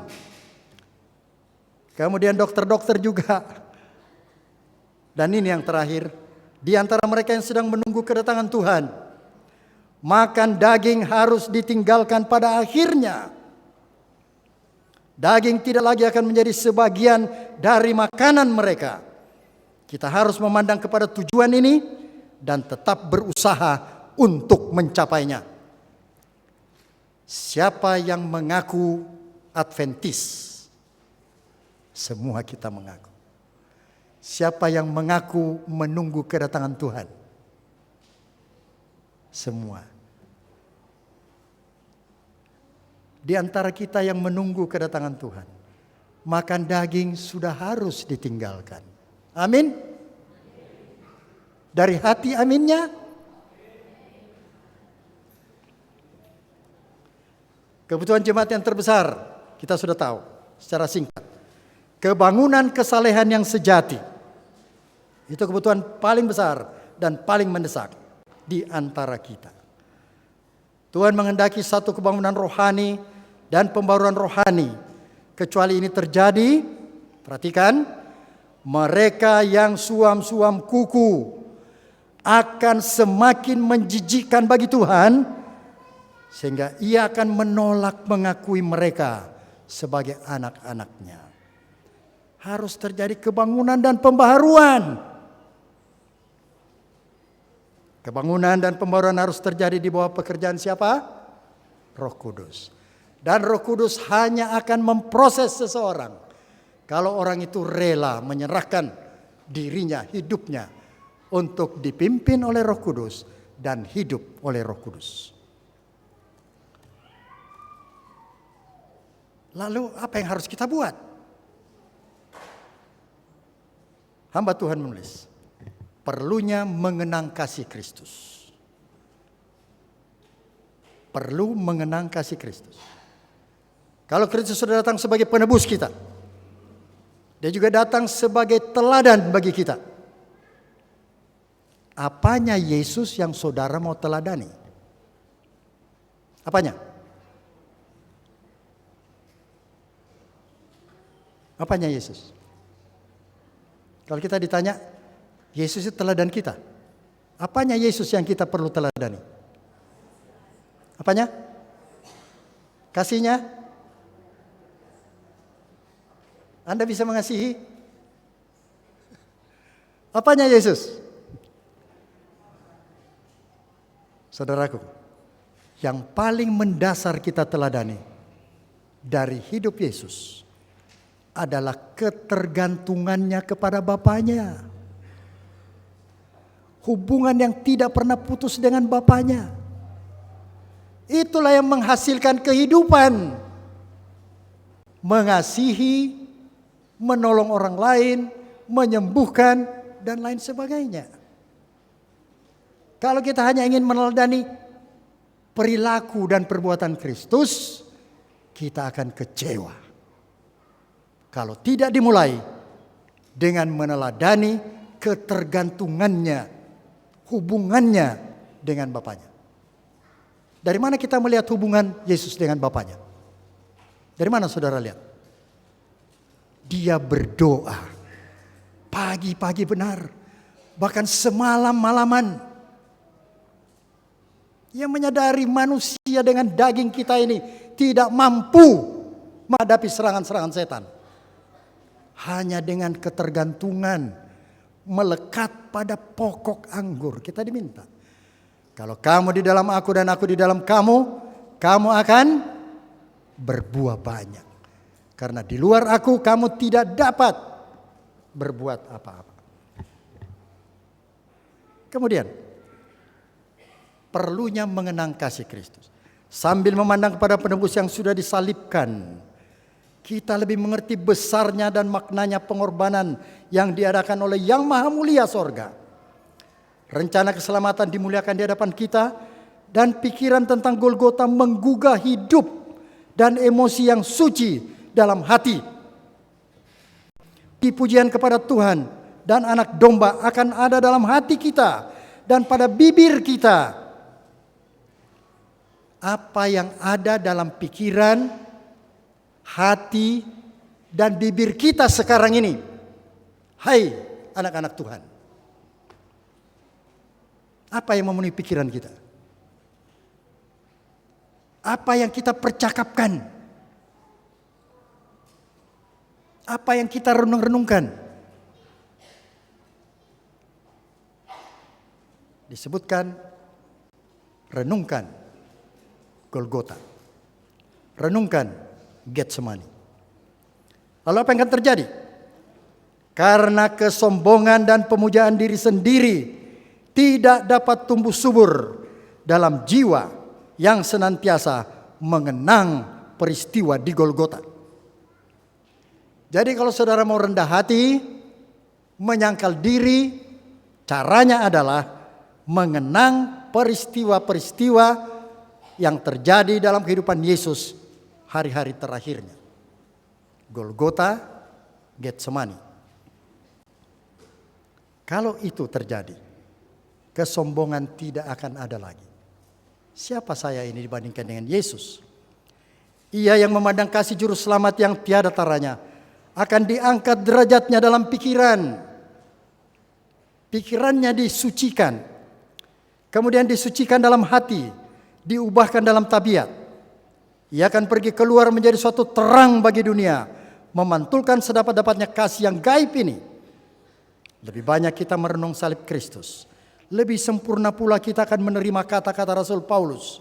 Kemudian dokter-dokter juga. Dan ini yang terakhir. Di antara mereka yang sedang menunggu kedatangan Tuhan, makan daging harus ditinggalkan pada akhirnya. Daging tidak lagi akan menjadi sebagian dari makanan mereka. Kita harus memandang kepada tujuan ini dan tetap berusaha untuk mencapainya. Siapa yang mengaku Adventis? Semua kita mengaku. Siapa yang mengaku menunggu kedatangan Tuhan? Semua. Di antara kita yang menunggu kedatangan Tuhan, makan daging sudah harus ditinggalkan. Amin. Dari hati aminnya. Kebutuhan jemaat yang terbesar kita sudah tahu secara singkat. Kebangunan kesalehan yang sejati. Itu kebutuhan paling besar dan paling mendesak di antara kita. Tuhan menghendaki satu kebangunan rohani dan pembaruan rohani. Kecuali ini terjadi, perhatikan, mereka yang suam-suam kuku akan semakin menjijikkan bagi Tuhan, sehingga ia akan menolak mengakui mereka sebagai anak-anaknya. harus terjadi kebangunan dan pembaharuan. Kebangunan dan pembaharuan harus terjadi di bawah pekerjaan siapa? Roh Kudus. Dan Roh Kudus hanya akan memproses seseorang kalau orang itu rela menyerahkan dirinya, hidupnya untuk dipimpin oleh Roh Kudus dan hidup oleh Roh Kudus. Lalu apa yang harus kita buat? Hamba Tuhan menulis, perlunya mengenang kasih Kristus. Perlu mengenang kasih Kristus. Kalau Kristus sudah datang sebagai penebus kita, Dia juga datang sebagai teladan bagi kita. Apanya Yesus yang saudara mau teladani? Apanya? Apanya Yesus? Kalau kita ditanya, Yesus itu teladan kita. Apanya Yesus yang kita perlu teladani? Apanya? Kasihnya? Anda bisa mengasihi? Apanya Yesus? Saudaraku, yang paling mendasar kita teladani dari hidup Yesus adalah ketergantungannya kepada Bapanya. Hubungan yang tidak pernah putus dengan Bapanya. Itulah yang menghasilkan kehidupan. Mengasihi, menolong orang lain, menyembuhkan, dan lain sebagainya. Kalau kita hanya ingin meneladani perilaku dan perbuatan Kristus, kita akan kecewa. Kalau tidak dimulai dengan meneladani ketergantungannya, hubungannya dengan Bapanya. Dari mana kita melihat hubungan Yesus dengan Bapanya? Dari mana saudara lihat? Dia berdoa pagi-pagi benar, bahkan semalam-malaman. Dia menyadari manusia dengan daging kita ini tidak mampu menghadapi serangan-serangan setan. Hanya dengan ketergantungan melekat pada pokok anggur kita diminta. Kalau kamu di dalam aku dan aku di dalam kamu, kamu akan berbuah banyak. Karena di luar aku kamu tidak dapat berbuat apa-apa. Kemudian, perlunya mengenang kasih Kristus. Sambil memandang kepada penebus yang sudah disalibkan, kita lebih mengerti besarnya dan maknanya pengorbanan yang diadakan oleh Yang Maha Mulia Sorga. Rencana keselamatan dimuliakan di hadapan kita, dan pikiran tentang Golgota menggugah hidup dan emosi yang suci dalam hati. Pujian kepada Tuhan dan Anak Domba akan ada dalam hati kita dan pada bibir kita. Apa yang ada dalam pikiran, hati, dan bibir kita sekarang ini. Hai anak-anak Tuhan. Apa yang memenuhi pikiran kita? Apa yang kita percakapkan? Apa yang kita renung-renungkan? Disebutkan, renungkan Golgota. Renungkan Getsemani. Lalu apa yang akan terjadi? Karena kesombongan dan pemujaan diri sendiri tidak dapat tumbuh subur dalam jiwa yang senantiasa mengenang peristiwa di Golgota. Jadi kalau saudara mau rendah hati, menyangkal diri, caranya adalah mengenang peristiwa-peristiwa yang terjadi dalam kehidupan Yesus hari-hari terakhirnya. Golgota, Getsemani. Kalau itu terjadi, kesombongan tidak akan ada lagi. Siapa saya ini dibandingkan dengan Yesus? Ia yang memandang kasih juru selamat yang tiada taranya akan diangkat derajatnya dalam pikiran. Pikirannya disucikan. Kemudian disucikan dalam hati, diubahkan dalam tabiat. Ia akan pergi keluar menjadi suatu terang bagi dunia, memantulkan sedapat-dapatnya kasih yang gaib ini, lebih banyak kita merenung salib Kristus, lebih sempurna pula kita akan menerima kata-kata Rasul Paulus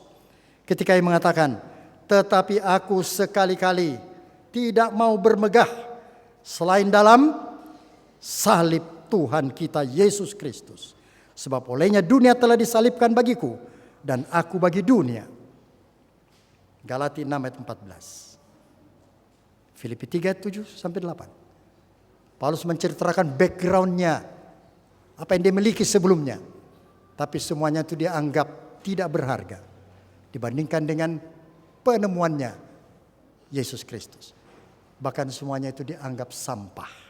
ketika ia mengatakan, tetapi aku sekali-kali tidak mau bermegah selain dalam salib Tuhan kita Yesus Kristus. Sebab olehnya dunia telah disalibkan bagiku dan aku bagi dunia. Galati 6 ayat 14. Filipi 3 7-8. Paulus menceritakan backgroundnya, apa yang dia miliki sebelumnya. Tapi semuanya itu dia anggap tidak berharga dibandingkan dengan penemuannya Yesus Kristus. Bahkan semuanya itu dianggap sampah.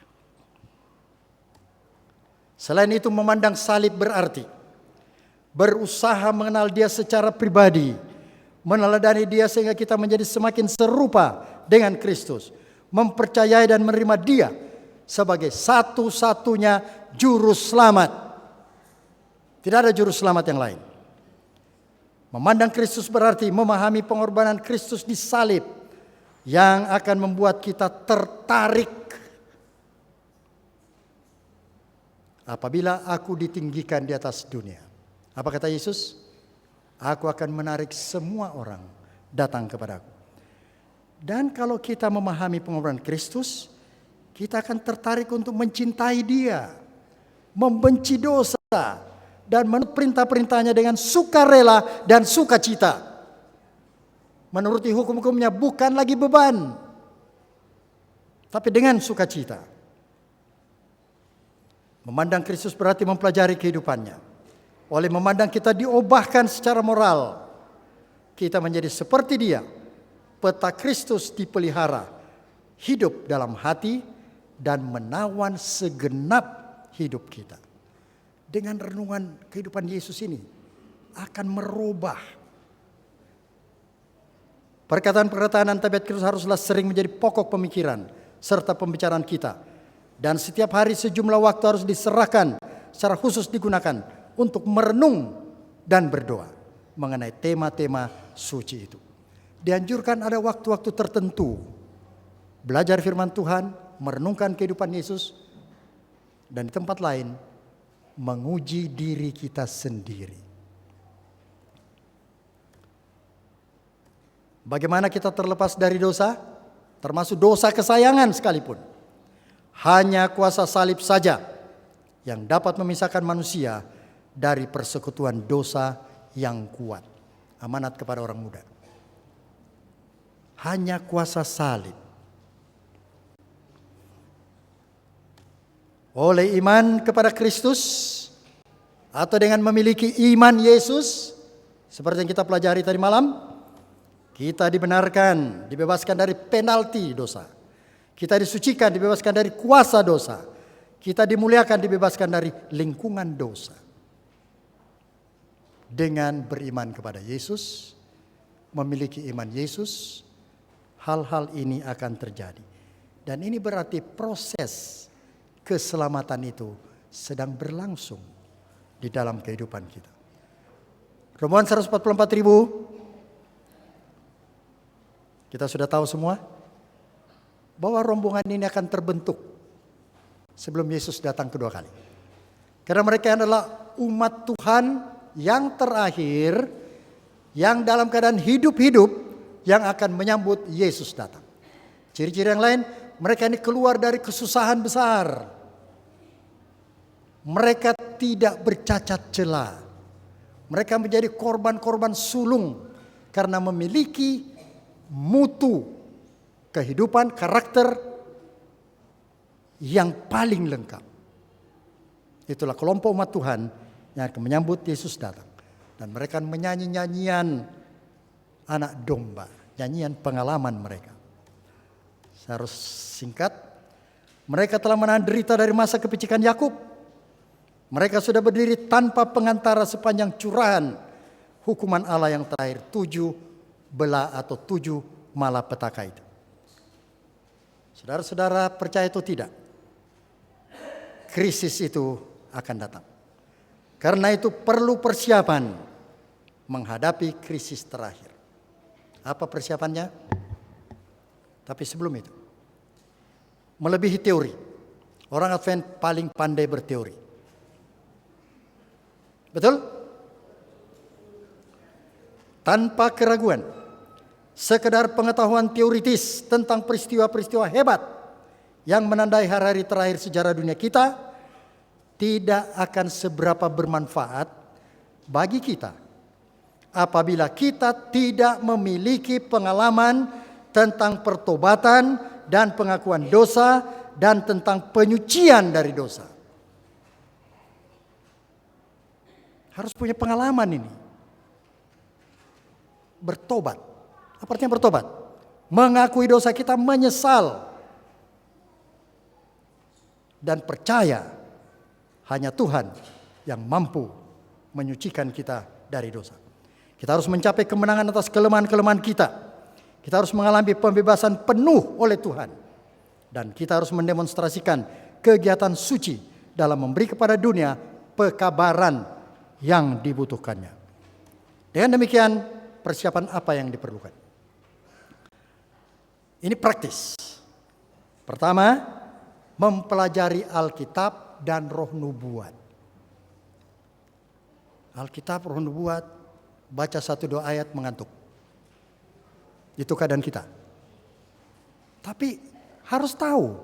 Selain itu memandang salib berarti berusaha mengenal dia secara pribadi, meneladani dia sehingga kita menjadi semakin serupa dengan Kristus, mempercayai dan menerima dia sebagai satu-satunya juru selamat. Tidak ada juru selamat yang lain. Memandang Kristus berarti memahami pengorbanan Kristus di salib yang akan membuat kita tertarik. Apabila aku ditinggikan di atas dunia, apa kata Yesus? Aku akan menarik semua orang datang kepadaku. Dan kalau kita memahami pengorbanan Kristus, kita akan tertarik untuk mencintai dia, membenci dosa, dan menurut perintah-perintahnya dengan sukarela dan sukacita. Menuruti hukum-hukumnya bukan lagi beban, tapi dengan sukacita. Memandang Kristus berarti mempelajari kehidupannya. Oleh memandang kita diubahkan secara moral, kita menjadi seperti dia. Peta Kristus dipelihara, hidup dalam hati dan menawan segenap hidup kita. Dengan renungan kehidupan Yesus ini akan merubah. Perkataan-perkataan dan tabiat Kristus haruslah sering menjadi pokok pemikiran serta pembicaraan kita. Dan setiap hari sejumlah waktu harus diserahkan, secara khusus digunakan untuk merenung dan berdoa mengenai tema-tema suci itu. Dianjurkan ada waktu-waktu tertentu belajar firman Tuhan, merenungkan kehidupan Yesus, dan di tempat lain menguji diri kita sendiri. Bagaimana kita terlepas dari dosa, termasuk dosa kesayangan sekalipun? Hanya kuasa salib saja yang dapat memisahkan manusia dari persekutuan dosa yang kuat. Amanat kepada orang muda. Hanya kuasa salib. Oleh iman kepada Kristus atau dengan memiliki iman Yesus, seperti yang kita pelajari tadi malam, kita dibenarkan, dibebaskan dari penalti dosa. Kita disucikan, dibebaskan dari kuasa dosa. Kita dimuliakan, dibebaskan dari lingkungan dosa. Dengan beriman kepada Yesus, memiliki iman Yesus, hal-hal ini akan terjadi. Dan ini berarti proses keselamatan itu sedang berlangsung di dalam kehidupan kita. Rombongan 144.000, kita sudah tahu semua bahwa rombongan ini akan terbentuk sebelum Yesus datang kedua kali. Karena mereka adalah umat Tuhan yang terakhir, yang dalam keadaan hidup-hidup, yang akan menyambut Yesus datang. Ciri-ciri yang lain, mereka ini keluar dari kesusahan besar. Mereka tidak bercacat celah. Mereka menjadi korban-korban sulung karena memiliki mutu kehidupan, karakter yang paling lengkap. Itulah kelompok umat Tuhan yang akan menyambut Yesus datang. Dan mereka menyanyi nyanyian anak domba, nyanyian pengalaman mereka. Saya harus singkat. Mereka telah menahan derita dari masa kepicikan Yakub. Mereka sudah berdiri tanpa pengantara sepanjang curahan hukuman Allah yang terakhir, 7 belah atau 7 malapetaka itu. Saudara-saudara percaya atau tidak, krisis itu akan datang. Karena itu perlu persiapan menghadapi krisis terakhir. Apa persiapannya? Tapi sebelum itu, melebihi teori. Orang Advent paling pandai berteori. Betul? Tanpa keraguan, sekedar pengetahuan teoritis tentang peristiwa-peristiwa hebat yang menandai hari-hari terakhir sejarah dunia kita tidak akan seberapa bermanfaat bagi kita apabila kita tidak memiliki pengalaman tentang pertobatan dan pengakuan dosa dan tentang penyucian dari dosa. Harus punya pengalaman ini. Bertobat. Apa artinya bertobat? Mengakui dosa kita, menyesal. Dan percaya hanya Tuhan yang mampu menyucikan kita dari dosa. Kita harus mencapai kemenangan atas kelemahan-kelemahan kita. Kita harus mengalami pembebasan penuh oleh Tuhan. Dan kita harus mendemonstrasikan kegiatan suci dalam memberi kepada dunia pekabaran yang dibutuhkannya. Dengan demikian, persiapan apa yang diperlukan? Ini praktis. Pertama, mempelajari Alkitab dan Roh Nubuat. Alkitab, Roh Nubuat, baca 1-2 ayat mengantuk. Itu keadaan kita. Tapi harus tahu,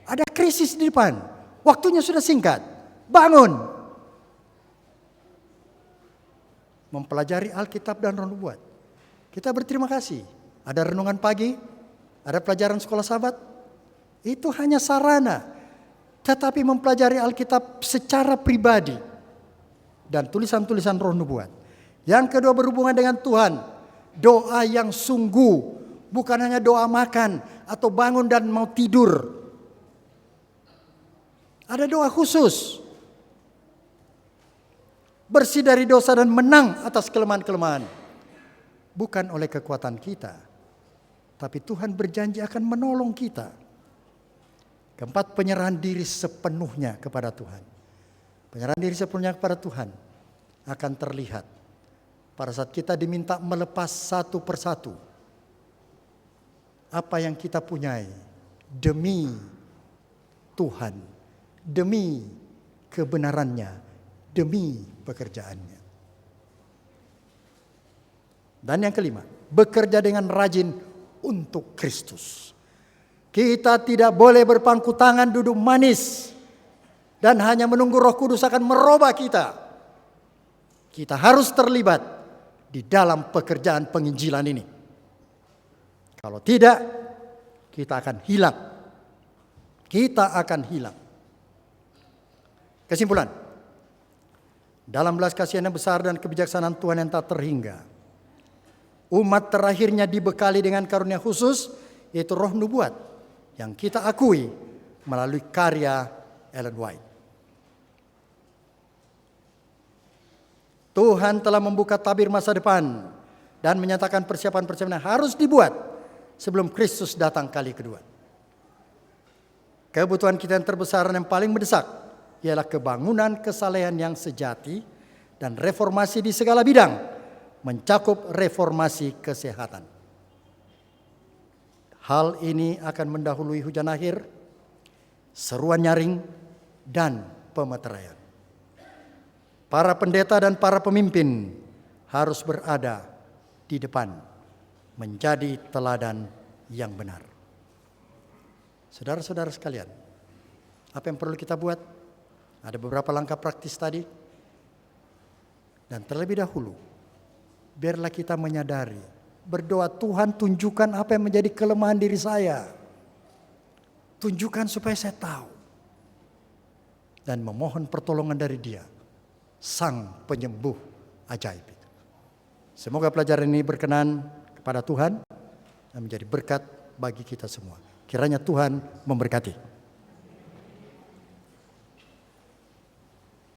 ada krisis di depan. Waktunya sudah singkat. Bangun. Mempelajari Alkitab dan Roh Nubuat. Kita berterima kasih. Ada renungan pagi, ada pelajaran sekolah Sabat. Itu hanya sarana. Tetapi mempelajari Alkitab secara pribadi dan tulisan-tulisan Roh Nubuat. Yang kedua, berhubungan dengan Tuhan. Doa yang sungguh, bukan hanya doa makan atau bangun dan mau tidur. Ada doa khusus. Bersih dari dosa dan menang atas kelemahan-kelemahan. Bukan oleh kekuatan kita, tapi Tuhan berjanji akan menolong kita. Keempat, penyerahan diri sepenuhnya kepada Tuhan. Penyerahan diri sepenuhnya kepada Tuhan akan terlihat pada saat kita diminta melepas satu persatu apa yang kita punyai demi Tuhan, demi kebenarannya, demi pekerjaannya. Dan yang kelima, bekerja dengan rajin untuk Kristus. Kita tidak boleh berpangku tangan duduk manis dan hanya menunggu Roh Kudus akan merubah kita. Kita harus terlibat di dalam pekerjaan penginjilan ini. Kalau tidak, kita akan hilang. Kita akan hilang. Kesimpulan. Dalam belas kasihan yang besar dan kebijaksanaan Tuhan yang tak terhingga, umat terakhirnya dibekali dengan karunia khusus, yaitu Roh Nubuat, yang kita akui melalui karya Ellen White. Tuhan telah membuka tabir masa depan dan menyatakan persiapan-persiapan yang harus dibuat sebelum Kristus datang kali kedua. Kebutuhan kita yang terbesar dan yang paling mendesak ialah kebangunan kesalehan yang sejati dan reformasi di segala bidang, mencakup reformasi kesehatan. Hal ini akan mendahului hujan akhir, seruan nyaring, dan pemeteraian. Para pendeta dan para pemimpin harus berada di depan, menjadi teladan yang benar. Saudara-saudara sekalian, apa yang perlu kita buat? Ada beberapa langkah praktis tadi. Dan terlebih dahulu, biarlah kita menyadari, berdoa, Tuhan tunjukkan apa yang menjadi kelemahan diri saya. Tunjukkan supaya saya tahu. Dan memohon pertolongan dari Dia, Sang Penyembuh ajaib itu. Semoga pelajaran ini berkenan kepada Tuhan dan menjadi berkat bagi kita semua. Kiranya Tuhan memberkati.